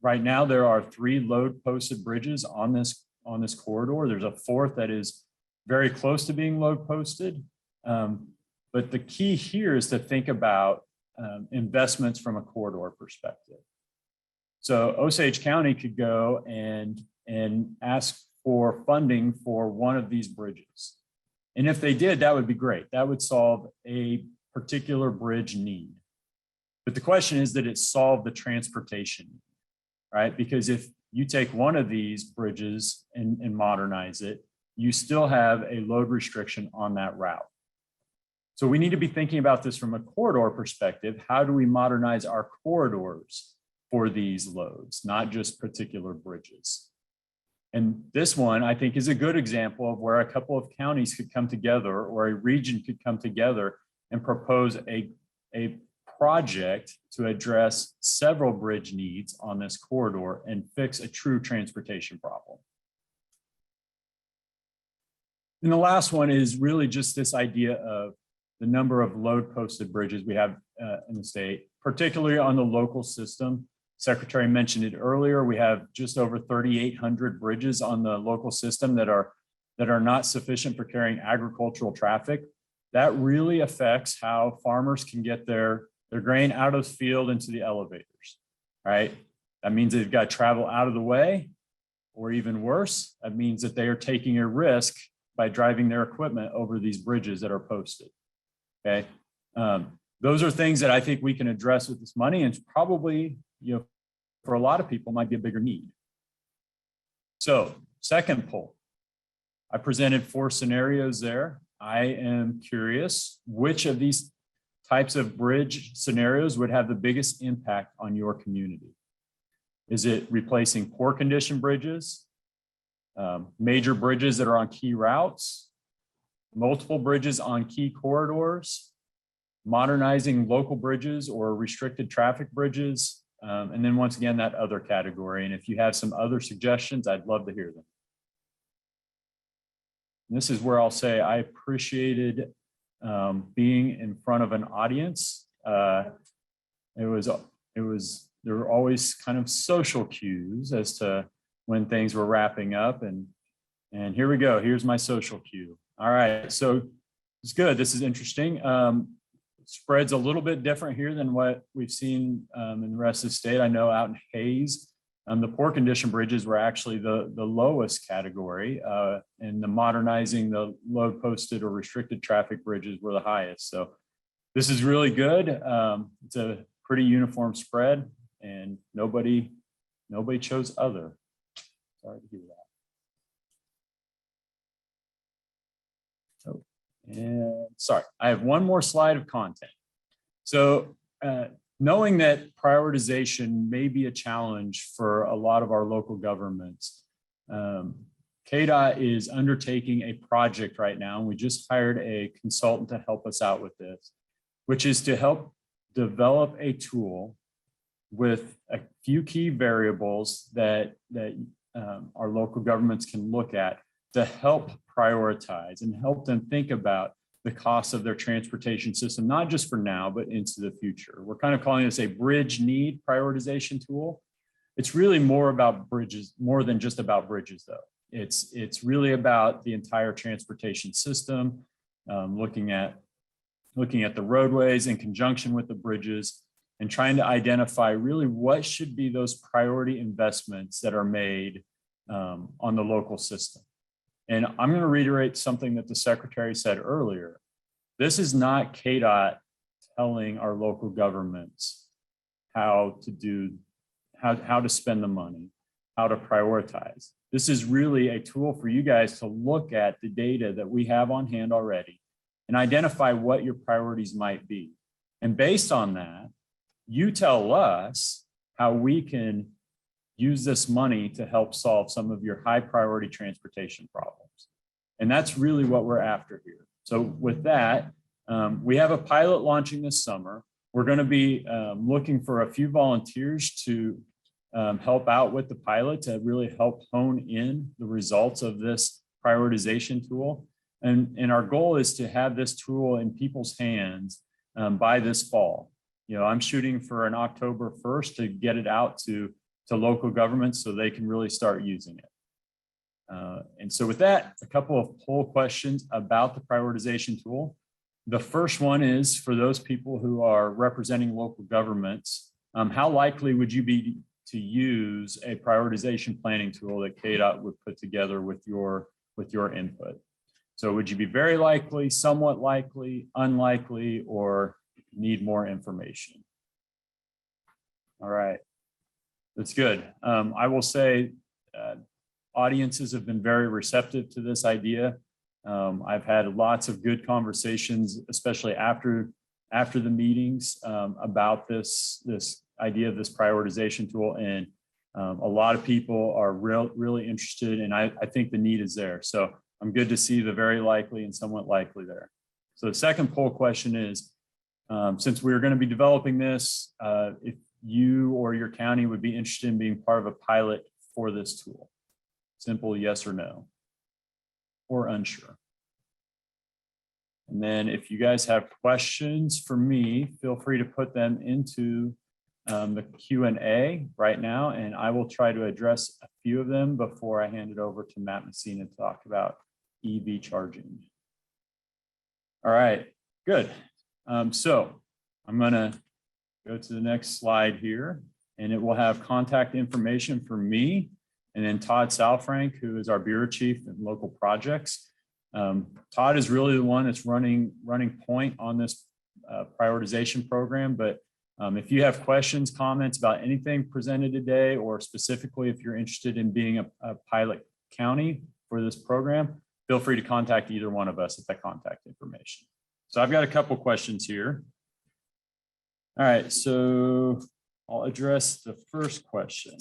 Right now, there are 3 load posted bridges on this corridor. There's a 4th that is very close to being load posted. But the key here is to think about investments from a corridor perspective. So Osage County could go and ask for funding for one of these bridges. And if they did, that would be great. That would solve a particular bridge need. But the question is that it solved the transportation need, right? Because if you take one of these bridges and modernize it, you still have a load restriction on that route. So we need to be thinking about this from a corridor perspective. How do we modernize our corridors for these loads, not just particular bridges? And this one, I think, is a good example of where a couple of counties could come together or a region could come together and propose a project to address several bridge needs on this corridor and fix a true transportation problem. And the last one is really just this idea of the number of load posted bridges we have in the state, particularly on the local system. Secretary mentioned it earlier. We have just over 3,800 bridges on the local system that are not sufficient for carrying agricultural traffic. That really affects how farmers can get their grain out of the field into the elevators, right? That means they've got to travel out of the way, or even worse, that means that they are taking a risk by driving their equipment over these bridges that are posted, okay? Those are things that I think we can address with this money, and probably, for a lot of people might be a bigger need. So, second poll, I presented 4 scenarios there. I am curious which of these types of bridge scenarios would have the biggest impact on your community. Is it replacing poor condition bridges, major bridges that are on key routes, multiple bridges on key corridors, modernizing local bridges or restricted traffic bridges, and then once again, that other category. And if you have some other suggestions, I'd love to hear them. And this is where I'll say I appreciated being in front of an audience. There were always kind of social cues as to when things were wrapping up, and here we go. Here's my social cue. All right, so it's good. This is interesting. Spread's a little bit different here than what we've seen in the rest of the state. I know out in Hayes, the poor condition bridges were actually the lowest category, and the modernizing the load posted or restricted traffic bridges were the highest. So this is really good. It's a pretty uniform spread, and nobody chose other. Sorry to hear that. Oh, and sorry, I have one more slide of content. So knowing that prioritization may be a challenge for a lot of our local governments, Kdot is undertaking a project right now, and we just hired a consultant to help us out with this, which is to help develop a tool with a few key variables that our local governments can look at to help prioritize and help them think about the cost of their transportation system, not just for now, but into the future. We're kind of calling this a bridge need prioritization tool. It's really more about bridges, more than just about bridges though. It's really about the entire transportation system, looking at the roadways in conjunction with the bridges and trying to identify really what should be those priority investments that are made on the local system. And I'm going to reiterate something that the secretary said earlier. This is not Kdot telling our local governments how to spend the money, how to prioritize. This is really a tool for you guys to look at the data that we have on hand already and identify what your priorities might be. And based on that, you tell us how we can use this money to help solve some of your high priority transportation problems. And that's really what we're after here. So with that, we have a pilot launching this summer. We're going to be looking for a few volunteers to help out with the pilot to really help hone in the results of this prioritization tool. And our goal is to have this tool in people's hands by this fall. I'm shooting for an October 1st to get it out to to local governments so they can really start using it. And so with that, a couple of poll questions about the prioritization tool. The first one is for those people who are representing local governments, how likely would you be to use a prioritization planning tool that Kdot would put together with your input? So would you be very likely, somewhat likely, unlikely, or need more information? All right, that's good. I will say audiences have been very receptive to this idea. I've had lots of good conversations, especially after the meetings, about this idea of this prioritization tool, and a lot of people are really interested, and I think the need is there. So I'm good to see the very likely and somewhat likely there. So the second poll question is, since we're going to be developing this, if you or your county would be interested in being part of a pilot for this tool. Simple yes or no, or unsure. And then if you guys have questions for me, feel free to put them into the Q&A right now, and I will try to address a few of them before I hand it over to Matt Messina to talk about EV charging. All right, good. So I'm gonna go to the next slide here, and it will have contact information for me, and then Todd Salfrank, who is our bureau chief in local projects. Todd is really the one that's running point on this prioritization program, but if you have questions, comments about anything presented today, or specifically if you're interested in being a pilot county for this program, feel free to contact either one of us at that contact information. So I've got a couple questions here. All right, so I'll address the first question.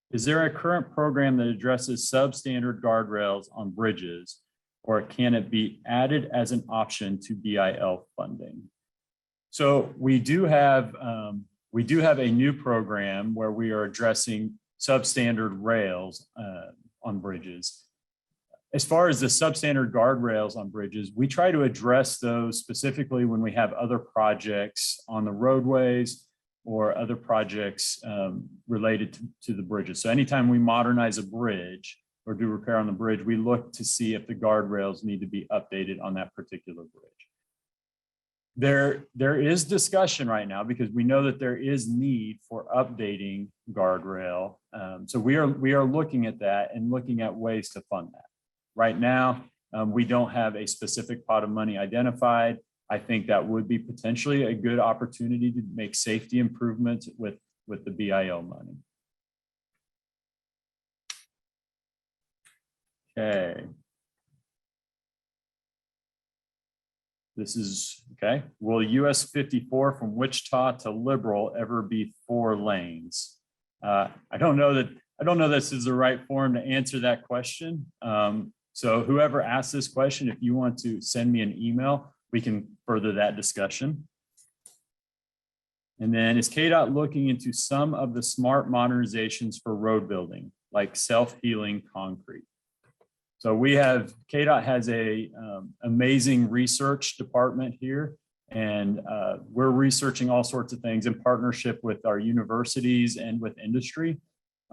Is there a current program that addresses substandard guardrails on bridges, or can it be added as an option to BIL funding? So we do have a new program where we are addressing substandard rails on bridges. As far as the substandard guardrails on bridges, we try to address those specifically when we have other projects on the roadways or other projects related to the bridges. So anytime we modernize a bridge or do repair on the bridge, we look to see if the guardrails need to be updated on that particular bridge. There is discussion right now because we know that there is need for updating guardrail. So we are looking at that and looking at ways to fund that. Right now, we don't have a specific pot of money identified. I think that would be potentially a good opportunity to make safety improvements with the BIL money. Okay. This is okay. Will US 54 from Wichita to Liberal ever be 4 lanes? I don't know that this is the right forum to answer that question. So whoever asked this question, if you want to send me an email, we can further that discussion. And then is Kdot looking into some of the smart modernizations for road building, like self-healing concrete? So Kdot has a amazing research department here, and we're researching all sorts of things in partnership with our universities and with industry.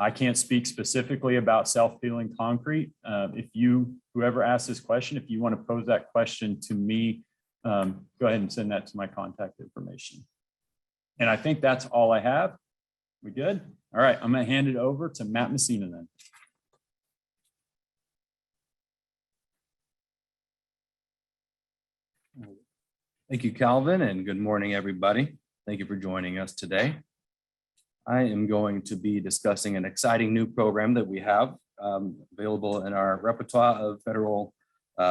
I can't speak specifically about self-healing concrete. Whoever asked this question, if you want to pose that question to me, go ahead and send that to my contact information. And I think that's all I have. We good? All right, I'm going to hand it over to Matt Messina then. Thank you, Calvin, and good morning, everybody. Thank you for joining us today. I am going to be discussing an exciting new program that we have available in our repertoire of federal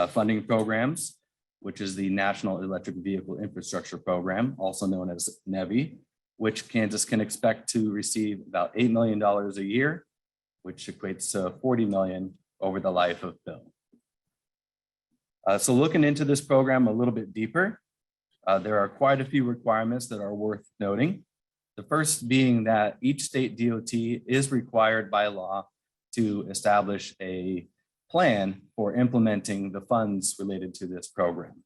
funding programs, which is the National Electric Vehicle Infrastructure Program, also known as NEVI, which Kansas can expect to receive about $8 million a year, which equates to $40 million over the life of BIL. So looking into this program a little bit deeper, there are quite a few requirements that are worth noting. The first being that each state DOT is required by law to establish a plan for implementing the funds related to this program.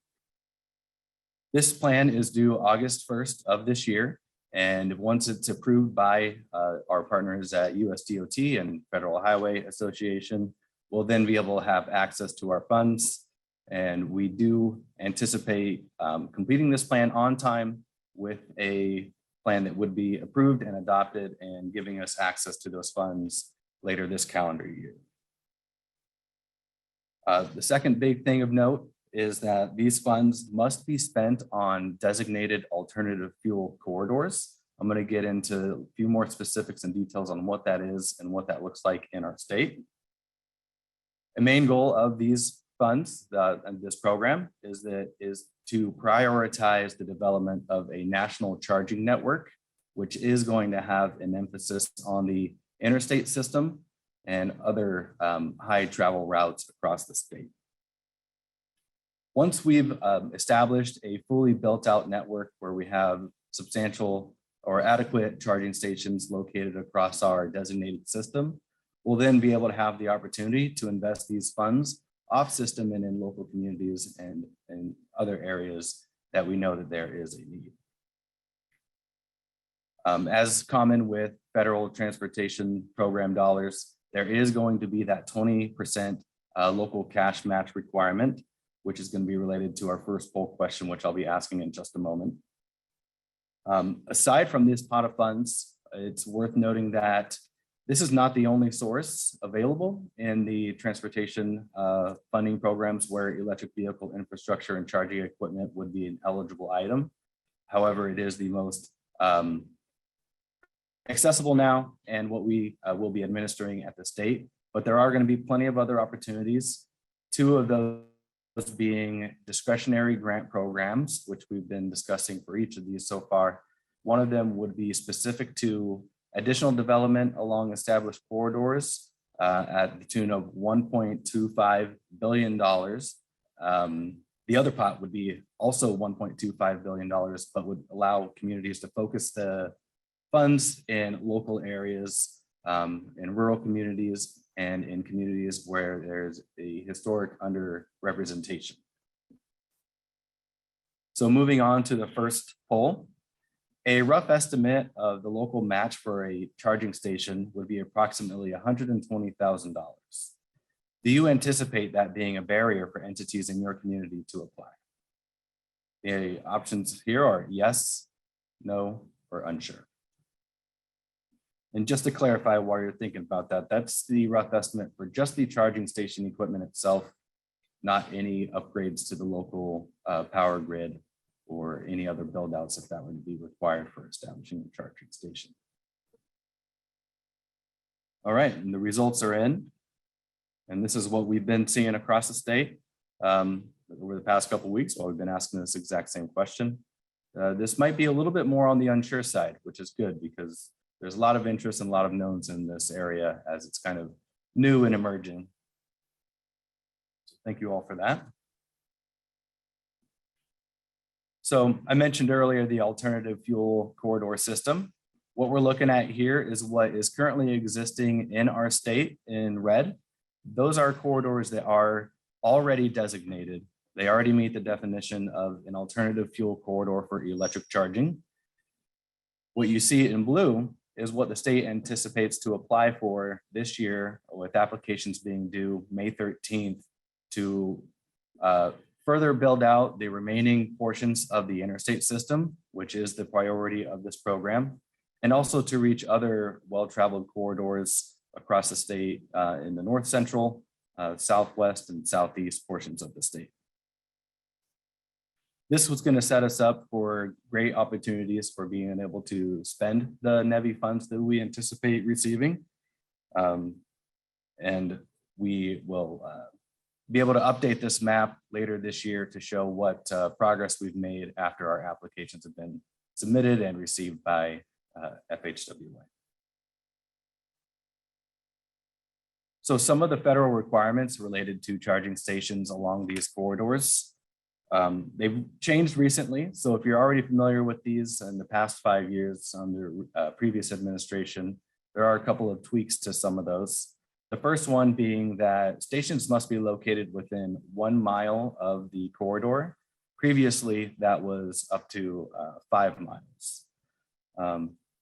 This plan is due August 1st of this year, And once it's approved by our partners at USDOT and Federal Highway Association, we'll then be able to have access to our funds. And we do anticipate completing this plan on time with a plan that would be approved and adopted and giving us access to those funds later this calendar year. The second big thing of note is that these funds must be spent on designated alternative fuel corridors. I'm going to get into a few more specifics and details on what that is and what that looks like in our state. The main goal of these funds and this program is to prioritize the development of a national charging network, which is going to have an emphasis on the interstate system and other high travel routes across the state. Once we've established a fully built out network where we have substantial or adequate charging stations located across our designated system, we'll then be able to have the opportunity to invest these funds off system and in local communities and in other areas that we know that there is a need. As common with federal transportation program dollars, there is going to be that 20% local cash match requirement, which is going to be related to our first poll question, which I'll be asking in just a moment. Aside from this pot of funds, it's worth noting that this is not the only source available in the transportation funding programs where electric vehicle infrastructure and charging equipment would be an eligible item. However, it is the most accessible now and what we will be administering at the state, but there are going to be plenty of other opportunities. Two of those being discretionary grant programs, which we've been discussing for each of these so far. One of them would be specific to additional development along established corridors at the tune of $1.25 billion. The other pot would be also $1.25 billion, but would allow communities to focus the funds in local areas, in rural communities, and in communities where there's a historic underrepresentation. So moving on to the first poll, a rough estimate of the local match for a charging station would be approximately $120,000. Do you anticipate that being a barrier for entities in your community to apply? The options here are yes, no, or unsure. And just to clarify while you're thinking about that, that's the rough estimate for just the charging station equipment itself, not any upgrades to the local power grid or any other build outs if that would be required for establishing a charging station. All right, and the results are in. And this is what we've been seeing across the state over the past couple of weeks while we've been asking this exact same question. This might be a little bit more on the unsure side, which is good because there's a lot of interest and a lot of knowns in this area as it's kind of new and emerging. So thank you all for that. So I mentioned earlier the alternative fuel corridor system. What we're looking at here is what is currently existing in our state in red. Those are corridors that are already designated. They already meet the definition of an alternative fuel corridor for electric charging. What you see in blue is what the state anticipates to apply for this year, with applications being due May 13th to further build out the remaining portions of the interstate system, which is the priority of this program, and also to reach other well-traveled corridors across the state in the north central, southwest, and southeast portions of the state. This was going to set us up for great opportunities for being able to spend the NEVI funds that we anticipate receiving. And we will be able to update this map later this year to show what progress we've made after our applications have been submitted and received by FHWA. So some of the federal requirements related to charging stations along these corridors, they've changed recently. So if you're already familiar with these in the past 5 years under previous administration, there are a couple of tweaks to some of those. The first one being that stations must be located within 1 mile of the corridor. Previously, that was up to 5 miles.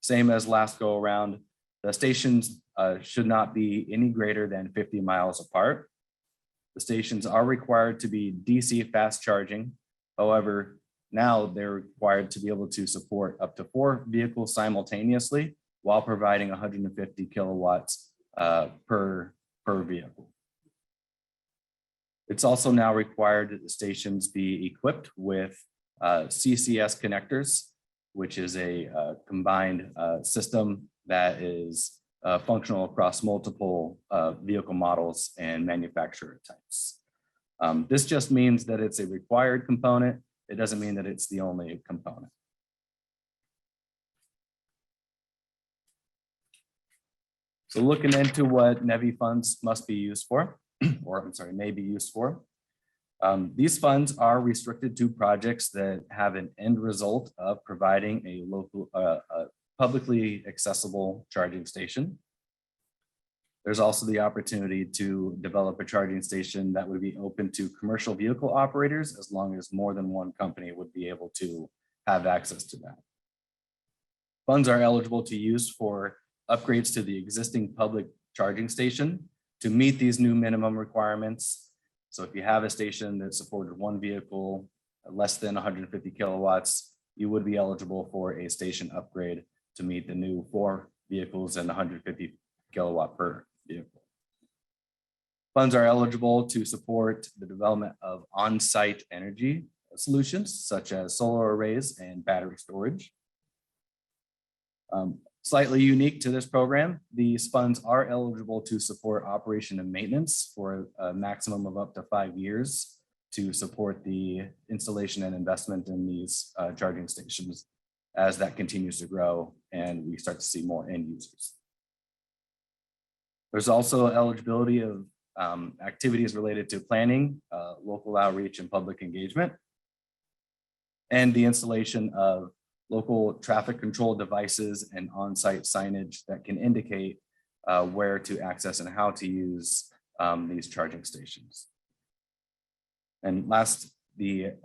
Same as last go around, the stations should not be any greater than 50 miles apart. The stations are required to be DC fast charging. However, now they're required to be able to support up to 4 vehicles simultaneously while providing 150 kilowatts per vehicle. It's also now required that the stations be equipped with CCS connectors, which is a combined system that is functional across multiple vehicle models and manufacturer types. This just means that it's a required component. It doesn't mean that it's the only component. So looking into what NEVI funds must be used for, or I'm sorry, may be used for. These funds are restricted to projects that have an end result of providing a local, publicly accessible charging station. There's also the opportunity to develop a charging station that would be open to commercial vehicle operators, as long as more than one company would be able to have access to that. Funds are eligible to use for upgrades to the existing public charging station to meet these new minimum requirements. So if you have a station that supported 1 vehicle, less than 150 kilowatts, you would be eligible for a station upgrade to meet the new 4 vehicles and 150 kilowatt per vehicle. Funds are eligible to support the development of on-site energy solutions, such as solar arrays and battery storage. Slightly unique to this program, these funds are eligible to support operation and maintenance for a maximum of up to 5 years to support the installation and investment in these charging stations as that continues to grow and we start to see more end users. There's also eligibility of activities related to planning, local outreach and public engagement, and the installation of local traffic control devices and on-site signage that can indicate where to access and how to use these charging stations. And last,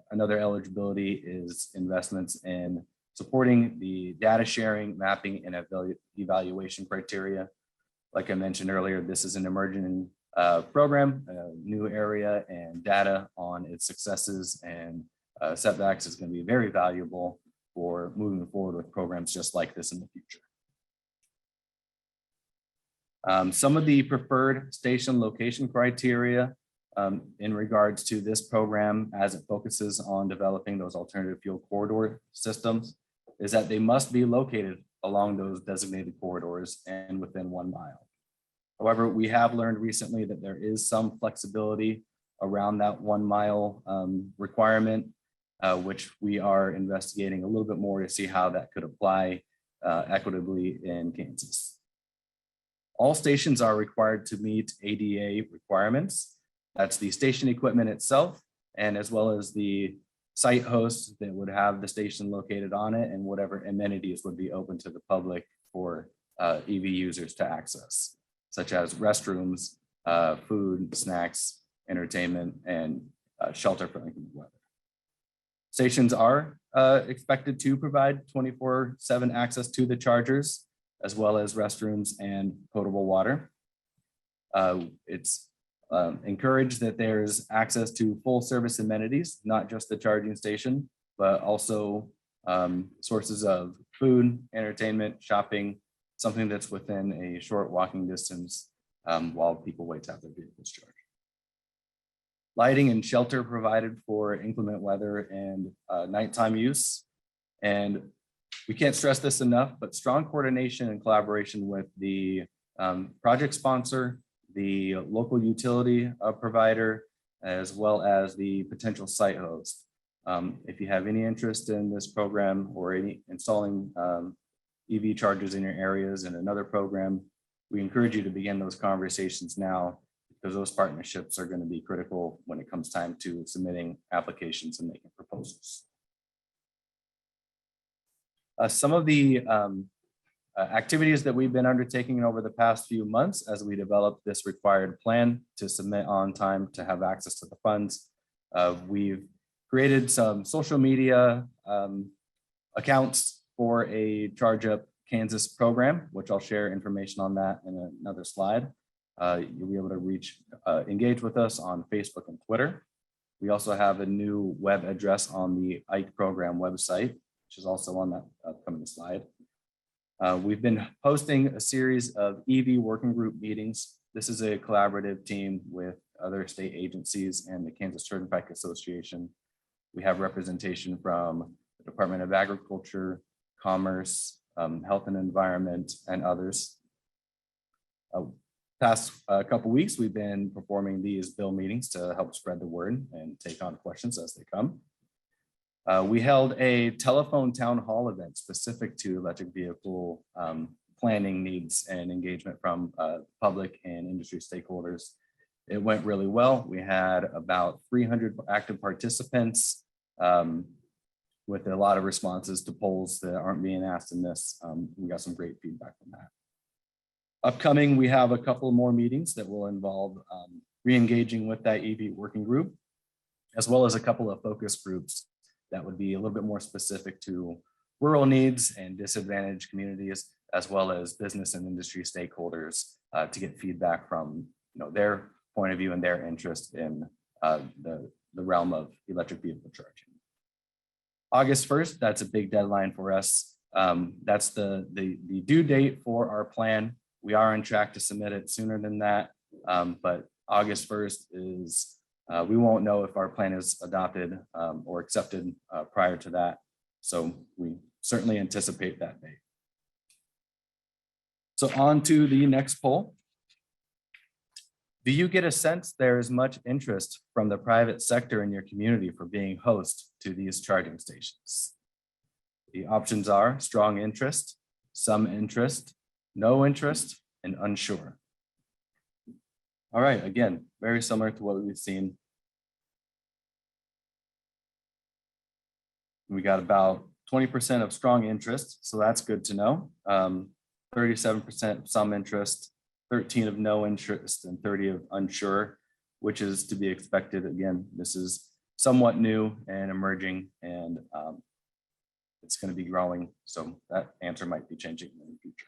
another eligibility is investments in supporting the data sharing, mapping, and evaluation criteria. Like I mentioned earlier, this is an emerging program, a new area, and data on its successes and setbacks is going to be very valuable for moving forward with programs just like this in the future. Some of the preferred station location criteria in regards to this program as it focuses on developing those alternative fuel corridor systems is that they must be located along those designated corridors and within 1 mile. However, we have learned recently that there is some flexibility around that 1 mile requirement, which we are investigating a little bit more to see how that could apply equitably in Kansas. All stations are required to meet ADA requirements. That's the station equipment itself, and as well as the site host that would have the station located on it and whatever amenities would be open to the public for EV users to access, such as restrooms, food, snacks, entertainment, and shelter for inclement weather. Stations are expected to provide 24/7 access to the chargers, as well as restrooms and potable water. It's encouraged that there's access to full service amenities, not just the charging station, but also sources of food, entertainment, shopping, something that's within a short walking distance while people wait to have their vehicles charged. Lighting and shelter provided for inclement weather and nighttime use. And we can't stress this enough, but strong coordination and collaboration with the project sponsor, the local utility provider, as well as the potential site host. If you have any interest in this program or any installing EV chargers in your areas in another program, we encourage you to begin those conversations now, because those partnerships are going to be critical when it comes time to submitting applications and making proposals. Some of the activities that we've been undertaking over the past few months as we develop this required plan to submit on time to have access to the funds. We've created some social media accounts for a Charge Up Kansas program, which I'll share information on that in another slide. You'll be able to engage with us on Facebook and Twitter. We also have a new web address on the IKE program website, which is also on that upcoming slide. We've been hosting a series of EV working group meetings. This is a collaborative team with other state agencies and the Kansas Turnpike Association. We have representation from the Department of Agriculture, Commerce, Health and Environment, and others. Past couple weeks, we've been performing these BIL meetings to help spread the word and take on questions as they come. We held a telephone town hall event specific to electric vehicle planning needs and engagement from public and industry stakeholders. It went really well. We had about 300 active participants with a lot of responses to polls that aren't being asked in this. We got some great feedback from that. Upcoming, we have a couple more meetings that will involve re-engaging with that EV working group, as well as a couple of focus groups that would be a little bit more specific to rural needs and disadvantaged communities, as well as business and industry stakeholders to get feedback from their point of view and their interest in the realm of electric vehicle charging. August 1st, that's a big deadline for us. That's the due date for our plan. We are on track to submit it sooner than that, but August 1st is, we won't know if our plan is adopted or accepted prior to that. So we certainly anticipate that date. So on to the next poll. Do you get a sense there is much interest from the private sector in your community for being host to these charging stations? The options are strong interest, some interest, no interest, and unsure. All right, again, very similar to what we've seen. We got about 20% of strong interest, so that's good to know. 37% some interest, 13 of no interest, and 30 of unsure, which is to be expected. Again, this is somewhat new and emerging, and it's going to be growing, so that answer might be changing in the future.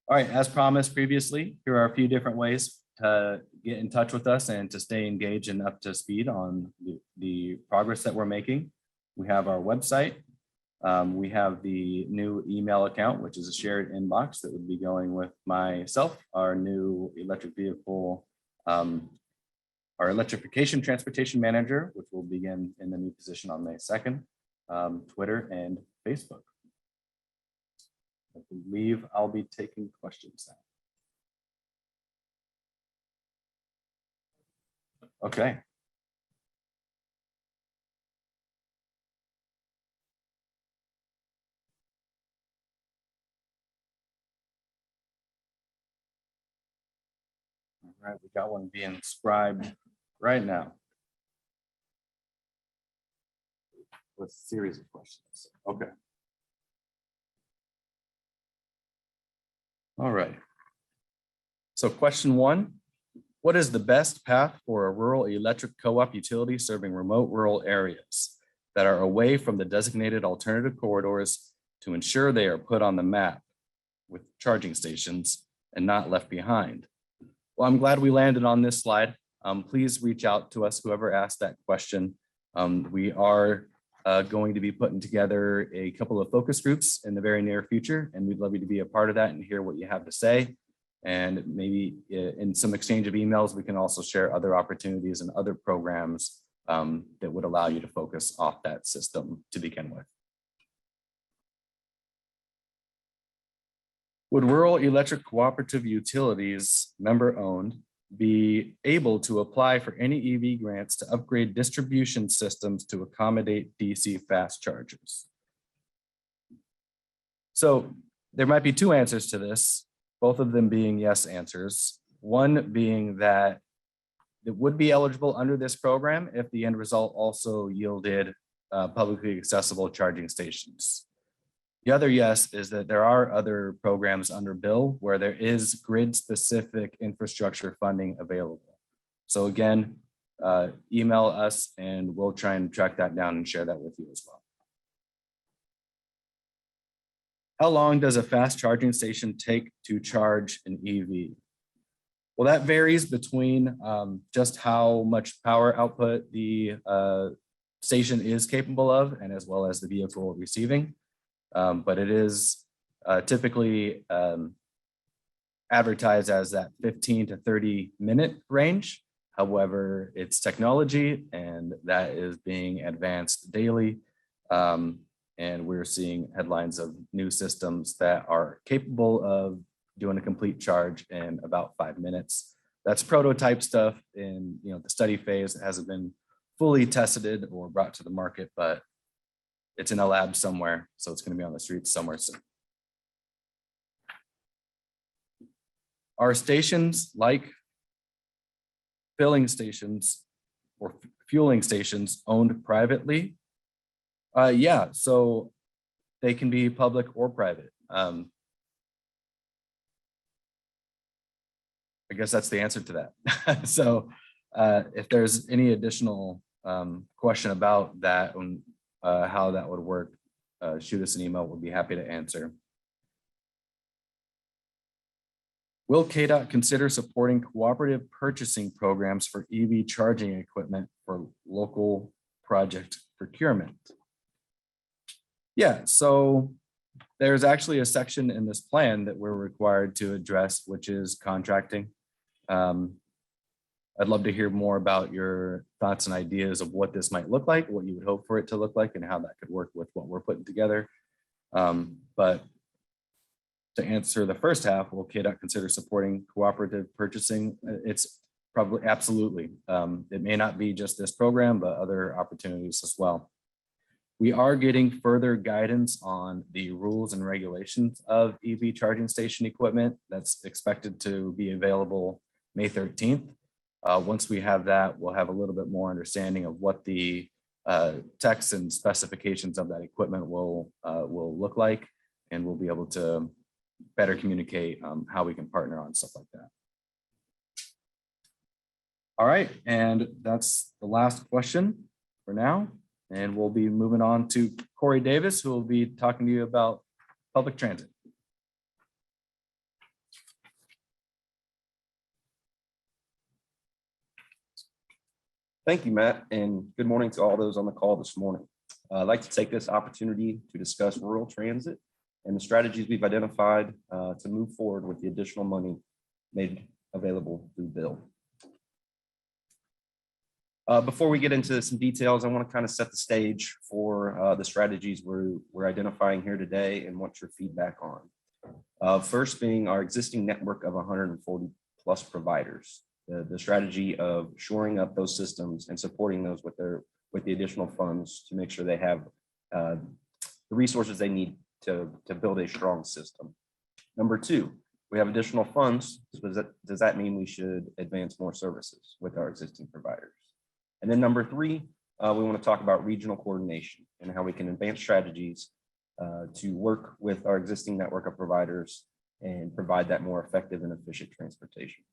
All right, as promised previously, here are a few different ways to get in touch with us and to stay engaged and up to speed on the progress that we're making. We have our website. We have the new email account, which is a shared inbox that would be going with myself, our new electric vehicle, our electrification transportation manager, which will begin in the new position on May 2nd, Twitter and Facebook. I believe I'll be taking questions now. Okay. All right, we got one being scribed right now with a series of questions. Okay. All right. So question one, what is the best path for a rural electric co-op utility serving remote rural areas that are away from the designated alternative corridors to ensure they are put on the map with charging stations and not left behind? Well, I'm glad we landed on this slide. Please reach out to us, whoever asked that question. We are going to be putting together a couple of focus groups in the very near future, and we'd love you to be a part of that and hear what you have to say. And maybe in some exchange of emails, we can also share other opportunities and other programs that would allow you to focus off that system to begin with. Would rural electric cooperative utilities, member-owned, be able to apply for any EV grants to upgrade distribution systems to accommodate DC fast chargers? So there might be two answers to this, both of them being yes answers. One being that it would be eligible under this program if the end result also yielded publicly accessible charging stations. The other yes is that there are other programs under BIL where there is grid-specific infrastructure funding available. So again, email us and we'll try and track that down and share that with you as well. How long does a fast charging station take to charge an EV? Well, that varies between just how much power output the station is capable of and as well as the vehicle receiving. But it is typically advertised as that 15 to 30 minute range. However, it's technology and that is being advanced daily. And we're seeing headlines of new systems that are capable of doing a complete charge in about 5 minutes. That's prototype stuff in the study phase. It hasn't been fully tested or brought to the market, but it's in a lab somewhere. So it's going to be on the streets somewhere soon. Are stations like filling stations or fueling stations owned privately? Yeah, so they can be public or private. I guess that's the answer to that. So if there's any additional question about that and how that would work, shoot us an email. We'll be happy to answer. Will Kdot consider supporting cooperative purchasing programs for EV charging equipment for local project procurement? Yeah, so there's actually a section in this plan that we're required to address, which is contracting. I'd love to hear more about your thoughts and ideas of what this might look like, what you would hope for it to look like, and how that could work with what we're putting together. But to answer the first half, will Kdot consider supporting cooperative purchasing? It's probably absolutely. It may not be just this program, but other opportunities as well. We are getting further guidance on the rules and regulations of EV charging station equipment. That's expected to be available May 13th. Once we have that, we'll have a little bit more understanding of what the text and specifications of that equipment will look like, and we'll be able to better communicate how we can partner on stuff like that. All right, and that's the last question for now. And we'll be moving on to Corey Davis, who will be talking to you about public transit. Thank you, Matt, and good morning to all those on the call this morning. I'd like to take this opportunity to discuss rural transit and the strategies we've identified to move forward with the additional money made available through BIL. Before we get into some details, I want to kind of set the stage for the strategies we're identifying here today and want your feedback on. First being our existing network of 140 plus providers. The strategy of shoring up those systems and supporting those with the additional funds to make sure they have the resources they need to build a strong system. Number two, we have additional funds. Does that mean we should advance more services with our existing providers? And then number three, we want to talk about regional coordination and how we can advance strategies to work with our existing network of providers and provide that more effective and efficient transportation.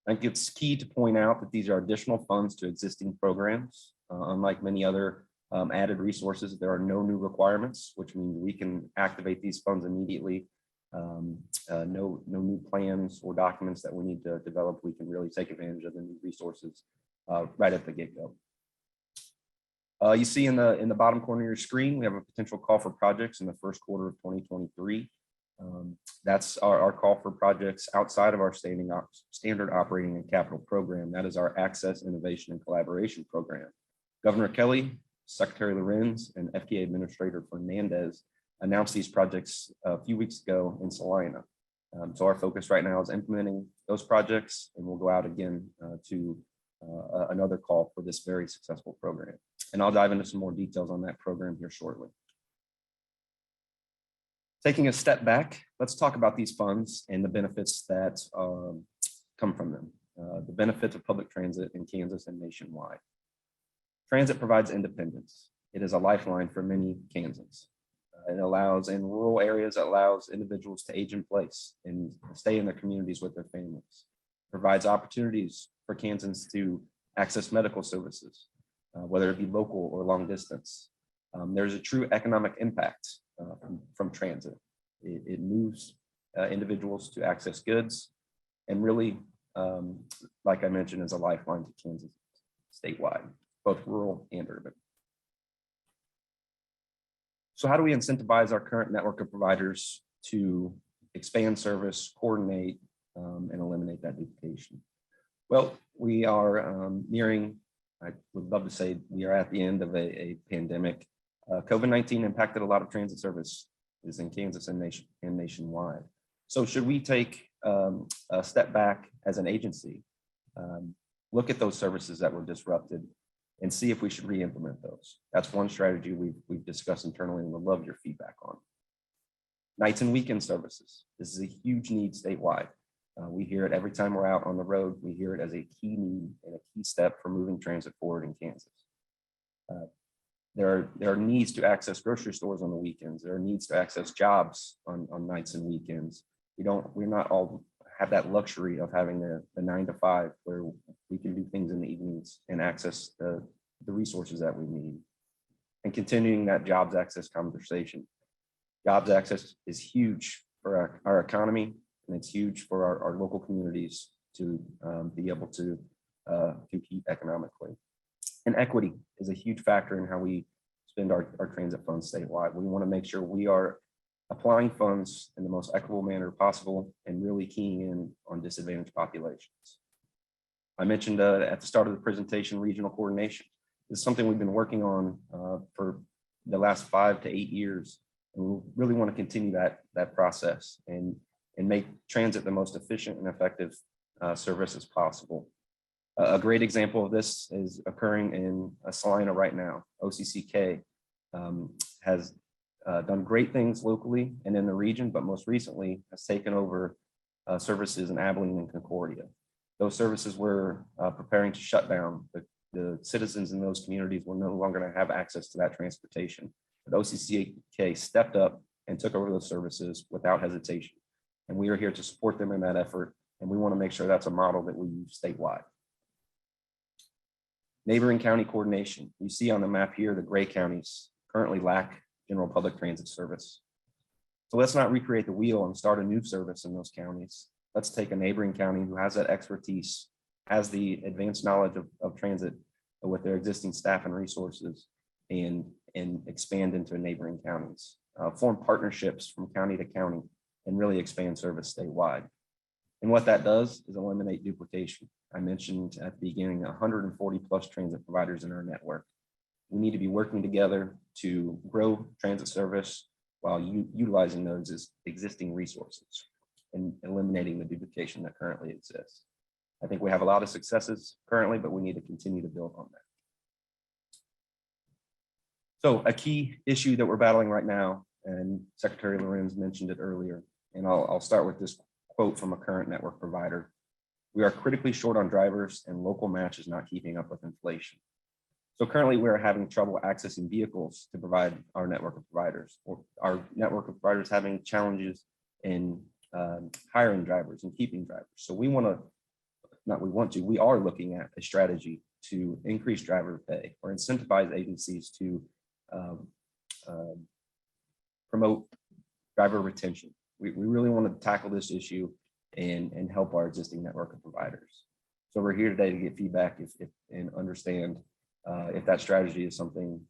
I think it's key to point out that these are additional funds to existing programs. Unlike many other added resources, there are no new requirements, which means we can activate these funds immediately. No new plans or documents that we need to develop. We can really take advantage of the new resources right at the get-go. You see in the bottom corner of your screen, we have a potential call for projects in the first quarter of 2023. That's our call for projects outside of our standard operating and capital program. That is our Access, Innovation, and Collaboration program. Governor Kelly, Secretary Lorenz, and FTA Administrator Fernandez announced these projects a few weeks ago in Salina. So our focus right now is implementing those projects, and we'll go out again to another call for this very successful program. And I'll dive into some more details on that program here shortly. Taking a step back, let's talk about these funds and the benefits that come from them. The benefits of public transit in Kansas and nationwide. Transit provides independence. It is a lifeline for many Kansans. It allows, in rural areas, it allows individuals to age in place and stay in their communities with their families. Provides opportunities for Kansans to access medical services, whether it be local or long distance. There's a true economic impact from transit. It moves individuals to access goods, and really, like I mentioned, is a lifeline to Kansas statewide, both rural and urban. So how do we incentivize our current network of providers to expand service, coordinate, and eliminate that duplication? Well, we are nearing, I would love to say we are at the end of a pandemic. COVID-19 impacted a lot of transit services in Kansas and nationwide. So should we take a step back as an agency, look at those services that were disrupted, and see if we should re-implement those? That's one strategy we've discussed internally and would love your feedback on. Nights and weekend services. This is a huge need statewide. We hear it every time we're out on the road. We hear it as a key need and a key step for moving transit forward in Kansas. There are needs to access grocery stores on the weekends. There are needs to access jobs on nights and weekends. We're not all have that luxury of having the 9 to 5 where we can do things in the evenings and access the resources that we need. And continuing that jobs access conversation. Jobs access is huge for our economy, and it's huge for our local communities to be able to compete economically. And equity is a huge factor in how we spend our transit funds statewide. We want to make sure we are applying funds in the most equitable manner possible and really keying in on disadvantaged populations. I mentioned at the start of the presentation, regional coordination. This is something we've been working on for the last 5 to 8 years. And we really want to continue that process and make transit the most efficient and effective service as possible. A great example of this is occurring in Salina right now. OCCK has done great things locally and in the region, but most recently has taken over services in Abilene and Concordia. Those services were preparing to shut down. The citizens in those communities were no longer going to have access to that transportation. But OCCK stepped up and took over those services without hesitation. And we are here to support them in that effort. And we want to make sure that's a model that we use statewide. Neighboring county coordination. You see on the map here, the gray counties currently lack general public transit service. So let's not recreate the wheel and start a new service in those counties. Let's take a neighboring county who has that expertise, has the advanced knowledge of transit with their existing staff and resources, and expand into neighboring counties. Form partnerships from county to county and really expand service statewide. And what that does is eliminate duplication. I mentioned at the beginning, 140 plus transit providers in our network. We need to be working together to grow transit service while utilizing those as existing resources and eliminating the duplication that currently exists. I think we have a lot of successes currently, but we need to continue to build on that. So a key issue that we're battling right now, and Secretary Lorenz mentioned it earlier, and I'll start with this quote from a current network provider. We are critically short on drivers and local match is not keeping up with inflation. So currently we are having trouble accessing vehicles to provide our network of providers, or our network of providers having challenges in hiring drivers and keeping drivers. So we are looking at a strategy to increase driver pay or incentivize agencies to promote driver retention. We really want to tackle this issue and help our existing network of providers. So we're here today to get feedback and understand if that strategy is something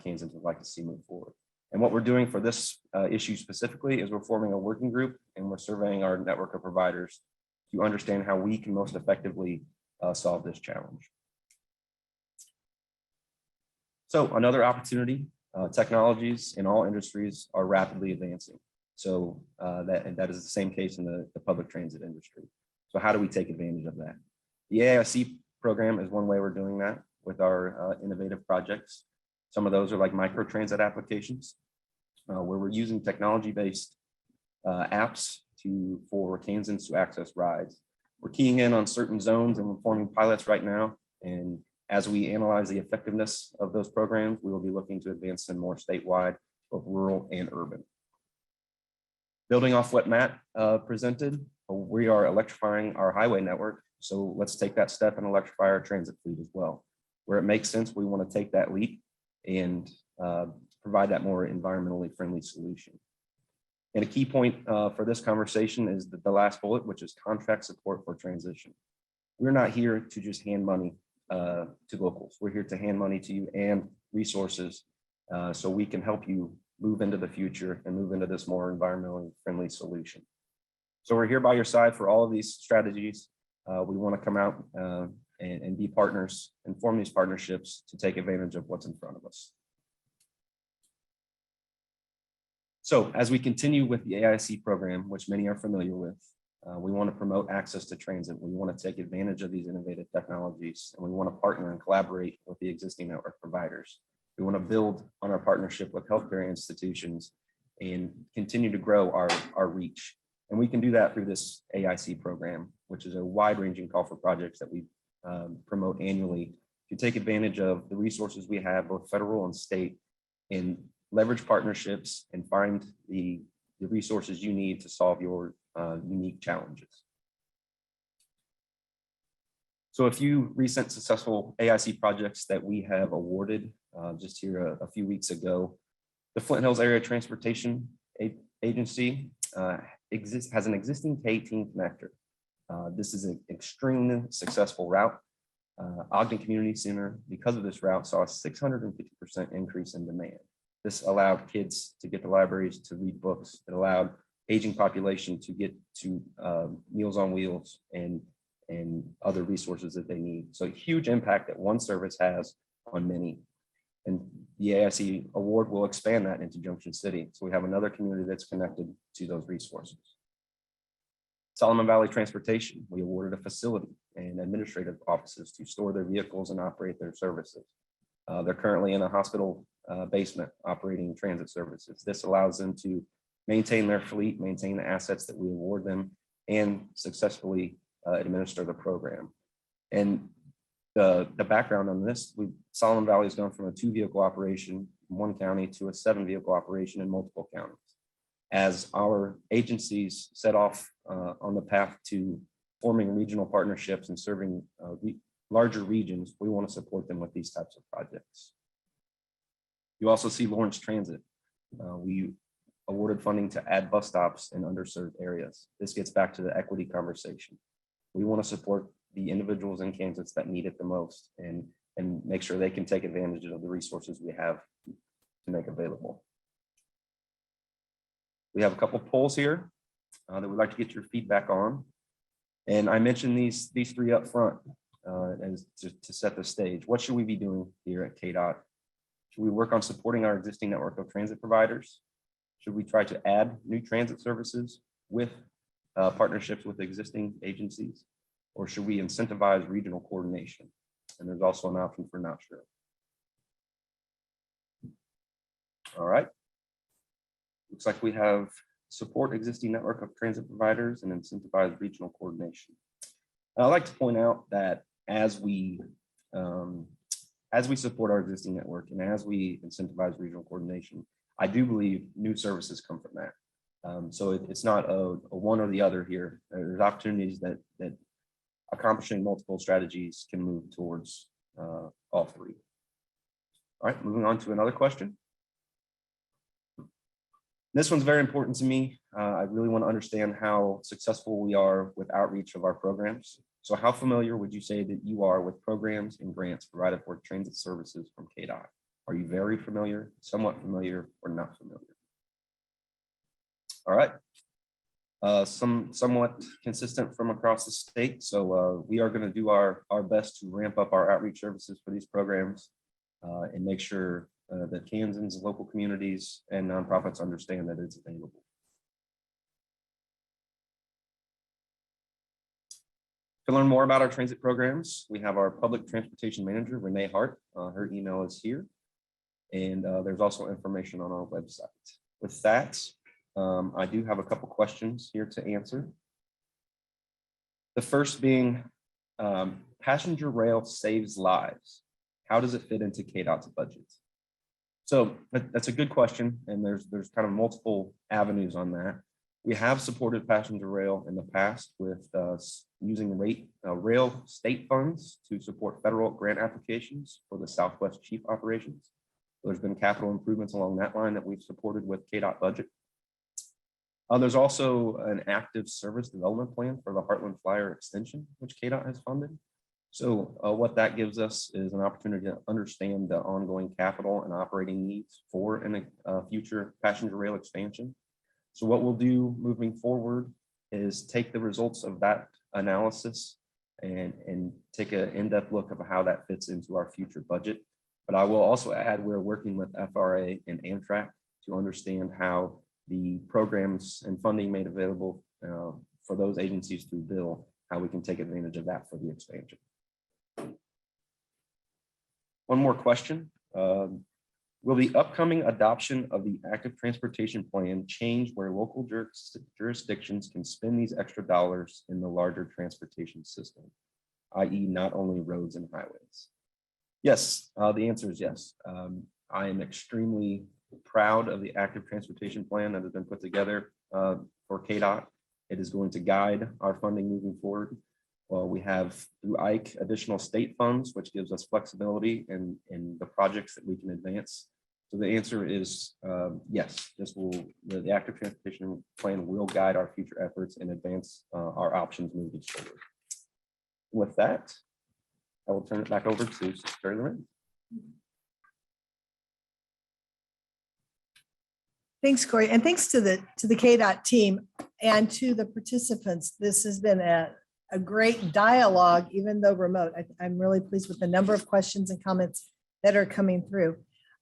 Kansans would like to see move forward. And what we're doing for this issue specifically is we're forming a working group and we're surveying our network of providers to understand how we can most effectively solve this challenge. So another opportunity, technologies in all industries are rapidly advancing. So that is the same case in the public transit industry. So how do we take advantage of that? The AIC program is one way we're doing that with our innovative projects. Some of those are like micro transit applications, where we're using technology-based apps for Kansans to access rides. We're keying in on certain zones and we're forming pilots right now. And as we analyze the effectiveness of those programs, we will be looking to advance them more statewide, both rural and urban. Building off what Matt presented, we are electrifying our highway network. So let's take that step and electrify our transit fleet as well. Where it makes sense, we want to take that leap and provide that more environmentally friendly solution. And a key point for this conversation is the last bullet, which is contract support for transition. We're not here to just hand money to locals. We're here to hand money to you and resources so we can help you move into the future and move into this more environmentally friendly solution. So we're here by your side for all of these strategies. We want to come out and be partners and form these partnerships to take advantage of what's in front of us. So as we continue with the AIC program, which many are familiar with, we want to promote access to transit. We want to take advantage of these innovative technologies, and we want to partner and collaborate with the existing network providers. We want to build on our partnership with healthcare institutions and continue to grow our reach. And we can do that through this AIC program, which is a wide-ranging call for projects that we promote annually to take advantage of the resources we have, both federal and state, and leverage partnerships and find the resources you need to solve your unique challenges. So a few recent successful AIC projects that we have awarded just here a few weeks ago. The Flint Hills Area Transportation Agency has an existing K-18 connector. This is an extremely successful route. Ogden Community Center, because of this route, saw a 650% increase in demand. This allowed kids to get to libraries to read books. It allowed aging population to get to Meals on Wheels and other resources that they need. So a huge impact that one service has on many. And the AIC award will expand that into Junction City. So we have another community that's connected to those resources. Solomon Valley Transportation, we awarded a facility and administrative offices to store their vehicles and operate their services. They're currently in a hospital basement operating transit services. This allows them to maintain their fleet, maintain the assets that we award them, and successfully administer the program. And the background on this, Solomon Valley has gone from a 2-vehicle operation in one county to a 7-vehicle operation in multiple counties. As our agencies set off on the path to forming regional partnerships and serving larger regions, we want to support them with these types of projects. You also see Lawrence Transit. We awarded funding to add bus stops in underserved areas. This gets back to the equity conversation. We want to support the individuals in Kansas that need it the most and make sure they can take advantage of the resources we have to make available. We have a couple polls here that we'd like to get your feedback on. And I mentioned these 3 up front as to set the stage. What should we be doing here at Kdot? Should we work on supporting our existing network of transit providers? Should we try to add new transit services with partnerships with existing agencies? Or should we incentivize regional coordination? And there's also an option for not sure. All right. Looks like we have support existing network of transit providers and incentivize regional coordination. And I'd like to point out that as we support our existing network and as we incentivize regional coordination, I do believe new services come from that. So it's not a one or the other here. There's opportunities that accomplishing multiple strategies can move towards all 3. All right, moving on to another question. This one's very important to me. I really want to understand how successful we are with outreach of our programs. So how familiar would you say that you are with programs and grants provided for transit services from Kdot? Are you very familiar, somewhat familiar, or not familiar? All right. Somewhat consistent from across the state. So we are going to do our best to ramp up our outreach services for these programs and make sure that Kansans, local communities, and nonprofits understand that it's available. To learn more about our transit programs, we have our public transportation manager, Renee Hart. Her email is here. And there's also information on our website. With that, I do have a couple questions here to answer. The first being, passenger rail saves lives. How does it fit into KDOT's budget? So that's a good question, and there's kind of multiple avenues on that. We have supported passenger rail in the past with using rail state funds to support federal grant applications for the Southwest Chief operations. There's been capital improvements along that line that we've supported with KDOT budget. There's also an active service development plan for the Heartland Flyer extension, which KDOT has funded. So what that gives us is an opportunity to understand the ongoing capital and operating needs for a future passenger rail expansion. So what we'll do moving forward is take the results of that analysis and take an in-depth look of how that fits into our future budget. But I will also add, we're working with FRA and Amtrak to understand how the programs and funding made available for those agencies through BIL, how we can take advantage of that for the expansion. One more question. Will the upcoming adoption of the active transportation plan change where local jurisdictions can spend these extra dollars in the larger transportation system, i.e. not only roads and highways? Yes, the answer is yes. I am extremely proud of the active transportation plan that has been put together for KDOT. It is going to guide our funding moving forward. Well, we have through IKE additional state funds, which gives us flexibility in the projects that we can advance. So the answer is yes, the active transportation plan will guide our future efforts and advance our options moving forward. With that, I will turn it back over to Secretary Lorenz. Thanks, Corey, and thanks to the KDOT team and to the participants. This has been a great dialogue, even though remote. I'm really pleased with the number of questions and comments that are coming through.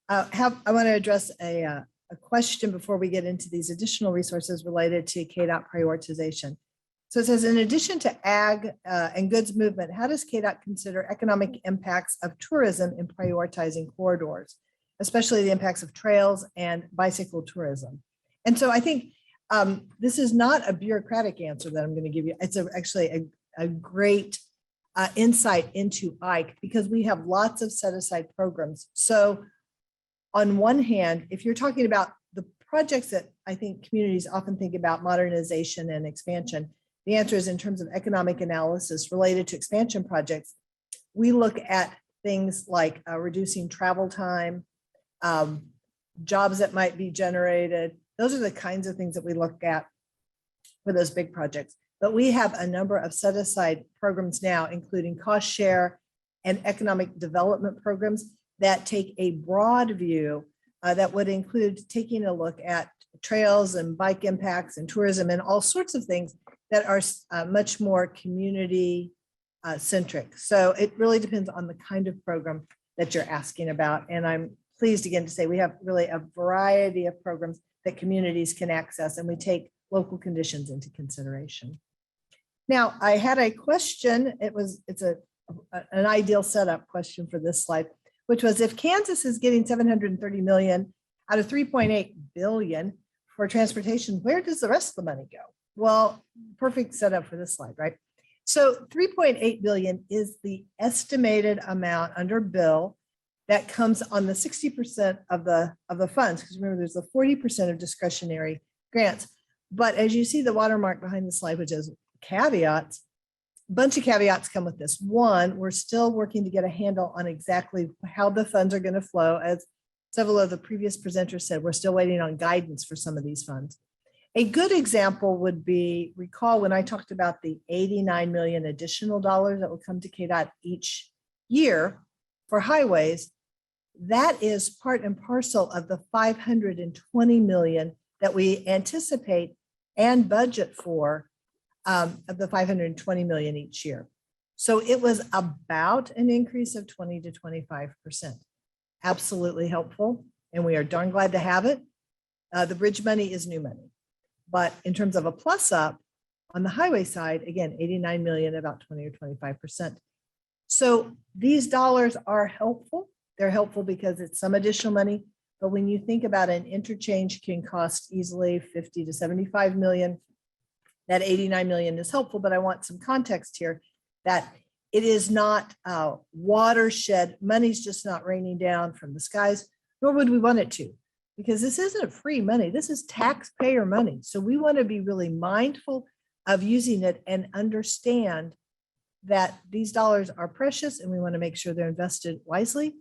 I want to address a question before we get into these additional resources related to KDOT prioritization. So it says, in addition to ag and goods movement, how does KDOT consider economic impacts of tourism in prioritizing corridors, especially the impacts of trails and bicycle tourism? And so I think this is not a bureaucratic answer that I'm going to give you. It's actually a great insight into IKE, because we have lots of set aside programs. So on one hand, if you're talking about the projects that I think communities often think about, modernization and expansion, the answer is in terms of economic analysis related to expansion projects. We look at things like reducing travel time, jobs that might be generated. Those are the kinds of things that we look at for those big projects. But we have a number of set aside programs now, including cost share and economic development programs that take a broad view that would include taking a look at trails and bike impacts and tourism and all sorts of things that are much more community centric. So it really depends on the kind of program that you're asking about. And I'm pleased again to say we have really a variety of programs that communities can access, and we take local conditions into consideration. Now, I had a question. It's an ideal setup question for this slide, which was, if Kansas is getting $730 million out of $3.8 billion for transportation, where does the rest of the money go? Well, perfect setup for this slide, right? So $3.8 billion is the estimated amount under BIL that comes on the 60% of the funds, because remember, there's the 40% of discretionary grants. But as you see the watermark behind the slide, which is caveats, a bunch of caveats come with this. One, we're still working to get a handle on exactly how the funds are going to flow. As several of the previous presenters said, we're still waiting on guidance for some of these funds. A good example would be, recall when I talked about the $89 million additional dollars that will come to KDOT each year for highways. That is part and parcel of the $520 million that we anticipate and budget for of the $520 million each year. So it was about an increase of 20 to 25%. Absolutely helpful. And we are darn glad to have it. The bridge money is new money. But in terms of a plus up on the highway side, again, 89 million, about 20 or 25%. So these dollars are helpful. They're helpful because it's some additional money. But when you think about an interchange can cost easily 50 to 75 million, that 89 million is helpful. But I want some context here that it is not watershed. Money's just not raining down from the skies, nor would we want it to. Because this isn't free money. This is taxpayer money. So we want to be really mindful of using it and understand that these dollars are precious, and we want to make sure they're invested wisely.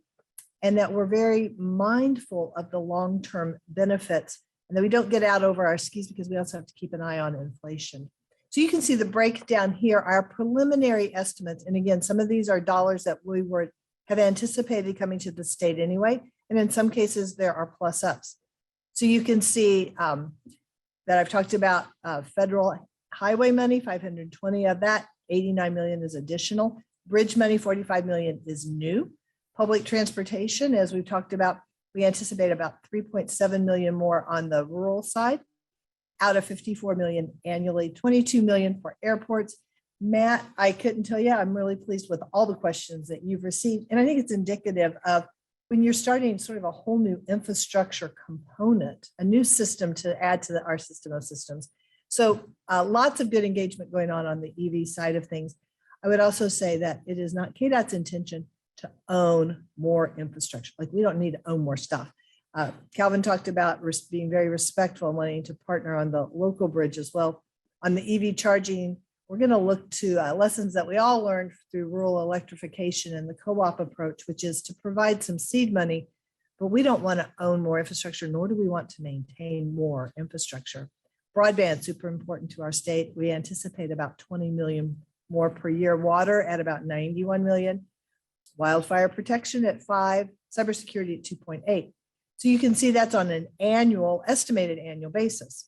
and that we're very mindful of the long-term benefits and that we don't get out over our skis because we also have to keep an eye on inflation. So you can see the breakdown here, our preliminary estimates. And again, some of these are dollars that we have anticipated coming to the state anyway. And in some cases, there are plus ups. So you can see that I've talked about federal highway money, 520 of that, 89 million is additional. Bridge money, 45 million is new. Public transportation, as we've talked about, we anticipate about 3.7 million more on the rural side out of 54 million annually, 22 million for airports. Matt, I couldn't tell you, I'm really pleased with all the questions that you've received. And I think it's indicative of when you're starting sort of a whole new infrastructure component, a new system to add to our system of systems. So lots of good engagement going on the EV side of things. I would also say that it is not KDOT's intention to own more infrastructure. Like, we don't need to own more stuff. Calvin talked about being very respectful and wanting to partner on the local bridge as well. On the EV charging, we're going to look to lessons that we all learned through rural electrification and the co-op approach, which is to provide some seed money, but we don't want to own more infrastructure, nor do we want to maintain more infrastructure. Broadband, super important to our state. We anticipate about 20 million more per year. Water at about 91 million. Wildfire protection at 5, cybersecurity at 2.8. So you can see that's on an estimated annual basis.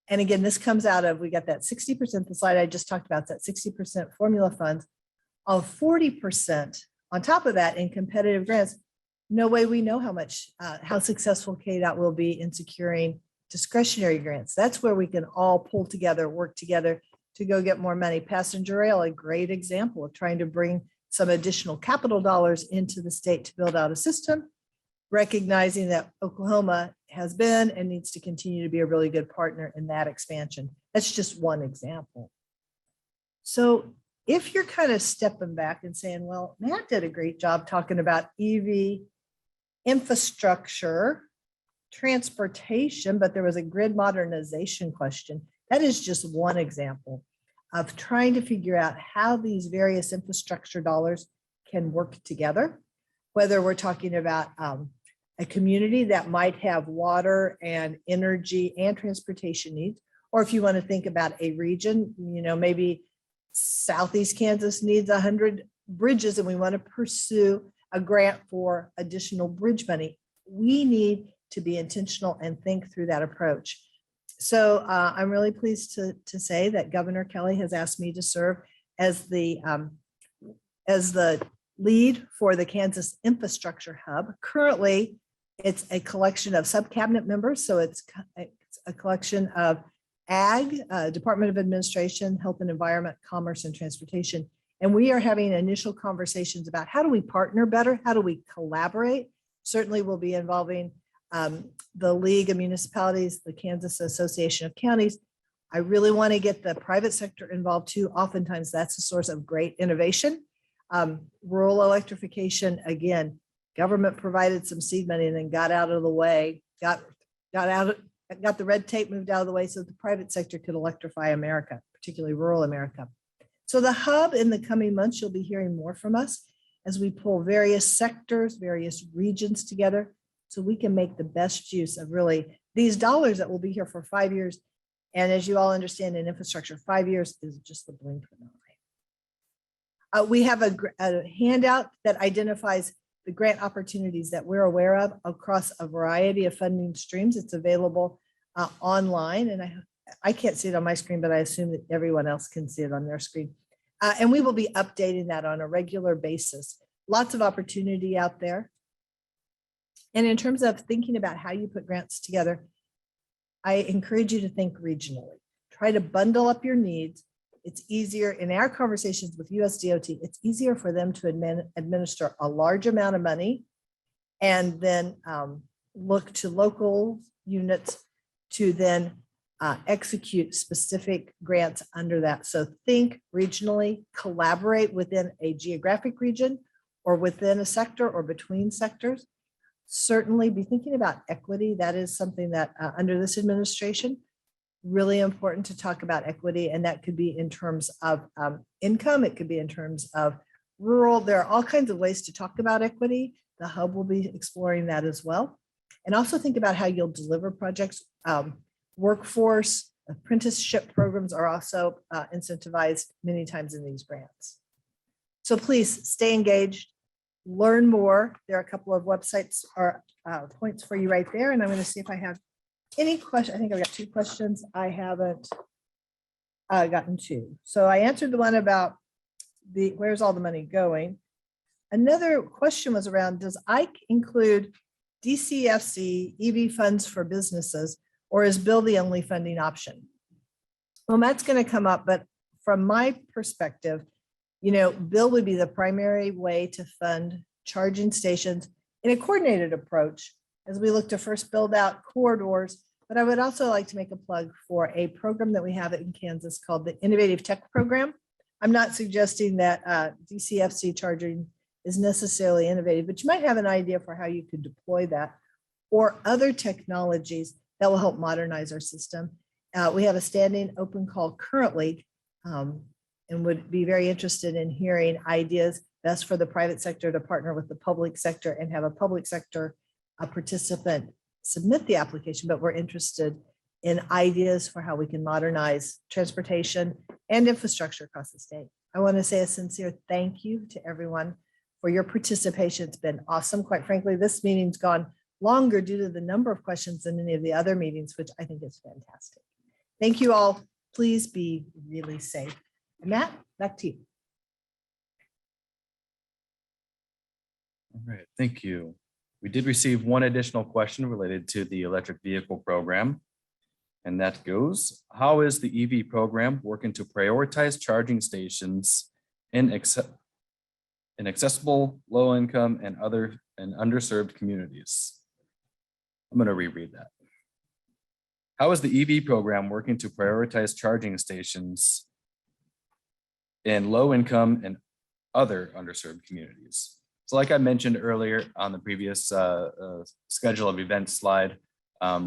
And again, this comes out of, we got that 60%, the slide I just talked about, that 60% formula funds, of 40% on top of that in competitive grants. No way we know how successful KDOT will be in securing discretionary grants. That's where we can all pull together, work together to go get more money. Passenger rail, a great example of trying to bring some additional capital dollars into the state to build out a system, recognizing that Oklahoma has been and needs to continue to be a really good partner in that expansion. That's just one example. So if you're kind of stepping back and saying, well, Matt did a great job talking about EV infrastructure, transportation, but there was a grid modernization question. That is just one example of trying to figure out how these various infrastructure dollars can work together, whether we're talking about a community that might have water and energy and transportation needs, or if you want to think about a region, maybe Southeast Kansas needs 100 bridges and we want to pursue a grant for additional bridge money. We need to be intentional and think through that approach. So I'm really pleased to say that Governor Kelly has asked me to serve as the lead for the Kansas Infrastructure Hub. Currently, it's a collection of sub-cabinet members. So it's a collection of Ag, Department of Administration, Health and Environment, Commerce and Transportation. And we are having initial conversations about how do we partner better? How do we collaborate? Certainly we'll be involving the League of Municipalities, the Kansas Association of Counties. I really want to get the private sector involved too. Oftentimes that's a source of great innovation. Rural electrification, again, government provided some seed money and then got out of the way, got the red tape moved out of the way so that the private sector could electrify America, particularly rural America. So the hub, in the coming months, you'll be hearing more from us as we pull various sectors, various regions together so we can make the best use of really these dollars that will be here for 5 years. And as you all understand in infrastructure, 5 years is just the blink of an eye. We have a handout that identifies the grant opportunities that we're aware of across a variety of funding streams. It's available online, and I can't see it on my screen, but I assume that everyone else can see it on their screen. And we will be updating that on a regular basis. Lots of opportunity out there. And in terms of thinking about how you put grants together, I encourage you to think regionally. Try to bundle up your needs. It's easier in our conversations with USDOT, it's easier for them to administer a large amount of money and then look to local units to then execute specific grants under that. So think regionally, collaborate within a geographic region or within a sector or between sectors. Certainly be thinking about equity. That is something that under this administration, really important to talk about equity. And that could be in terms of income. It could be in terms of rural. There are all kinds of ways to talk about equity. The hub will be exploring that as well. And also think about how you'll deliver projects. Workforce apprenticeship programs are also incentivized many times in these grants. So please stay engaged, learn more. There are a couple of websites or points for you right there. And I'm going to see if I have any question. I think I've got 2 questions. I haven't gotten 2. So I answered the one about where's all the money going. Another question was around, does IKE include DCFC EV funds for businesses, or is BIL the only funding option? Well, that's going to come up, but from my perspective, BIL would be the primary way to fund charging stations in a coordinated approach as we look to first build out corridors. But I would also like to make a plug for a program that we have in Kansas called the Innovative Tech Program. I'm not suggesting that DCFC charging is necessarily innovative, but you might have an idea for how you could deploy that or other technologies that will help modernize our system. We have a standing open call currently and would be very interested in hearing ideas best for the private sector to partner with the public sector and have a public sector participant submit the application, but we're interested in ideas for how we can modernize transportation and infrastructure across the state. I want to say a sincere thank you to everyone for your participation. It's been awesome. Quite frankly, this meeting's gone longer due to the number of questions than any of the other meetings, which I think is fantastic. Thank you all. Please be really safe. And Matt, back to you. All right, thank you. We did receive one additional question related to the electric vehicle program. And that goes, how is the EV program working to prioritize charging stations in accessible, low income and underserved communities? I'm going to reread that. How is the EV program working to prioritize charging stations in low income and other underserved communities? So like I mentioned earlier on the previous schedule of events slide,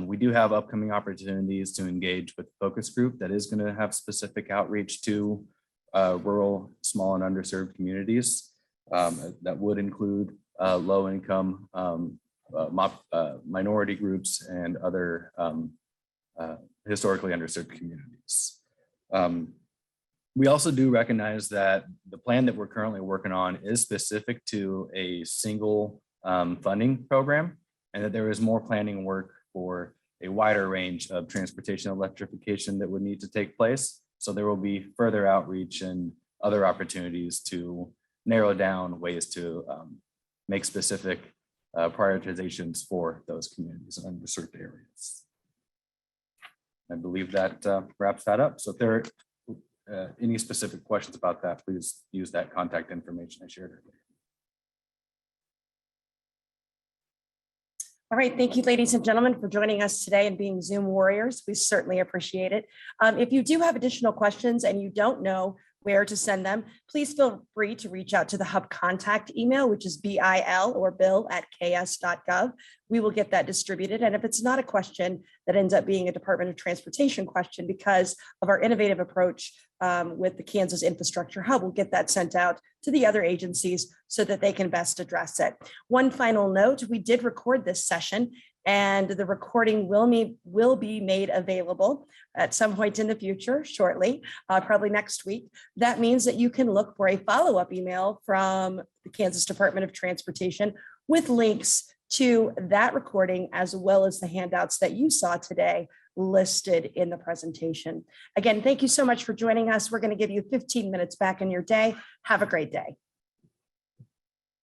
we do have upcoming opportunities to engage with the focus group that is going to have specific outreach to rural, small and underserved communities. That would include low income, minority groups and other historically underserved communities. We also do recognize that the plan that we're currently working on is specific to a single funding program, and that there is more planning work for a wider range of transportation electrification that would need to take place. So there will be further outreach and other opportunities to narrow down ways to make specific prioritizations for those communities and underserved areas. I believe that wraps that up. So if there are any specific questions about that, please use that contact information I shared earlier. All right, thank you, ladies and gentlemen, for joining us today and being Zoom warriors. We certainly appreciate it. If you do have additional questions and you don't know where to send them, please feel free to reach out to the Hub contact email, which is BIL or bill@ks.gov. We will get that distributed. And if it's not a question that ends up being a Department of Transportation question because of our innovative approach with the Kansas Infrastructure Hub, we'll get that sent out to the other agencies so that they can best address it. One final note, we did record this session and the recording will be made available at some point in the future, shortly, probably next week. That means that you can look for a follow-up email from the Kansas Department of Transportation with links to that recording, as well as the handouts that you saw today listed in the presentation. Again, thank you so much for joining us. We're going to give you 15 minutes back in your day. Have a great day.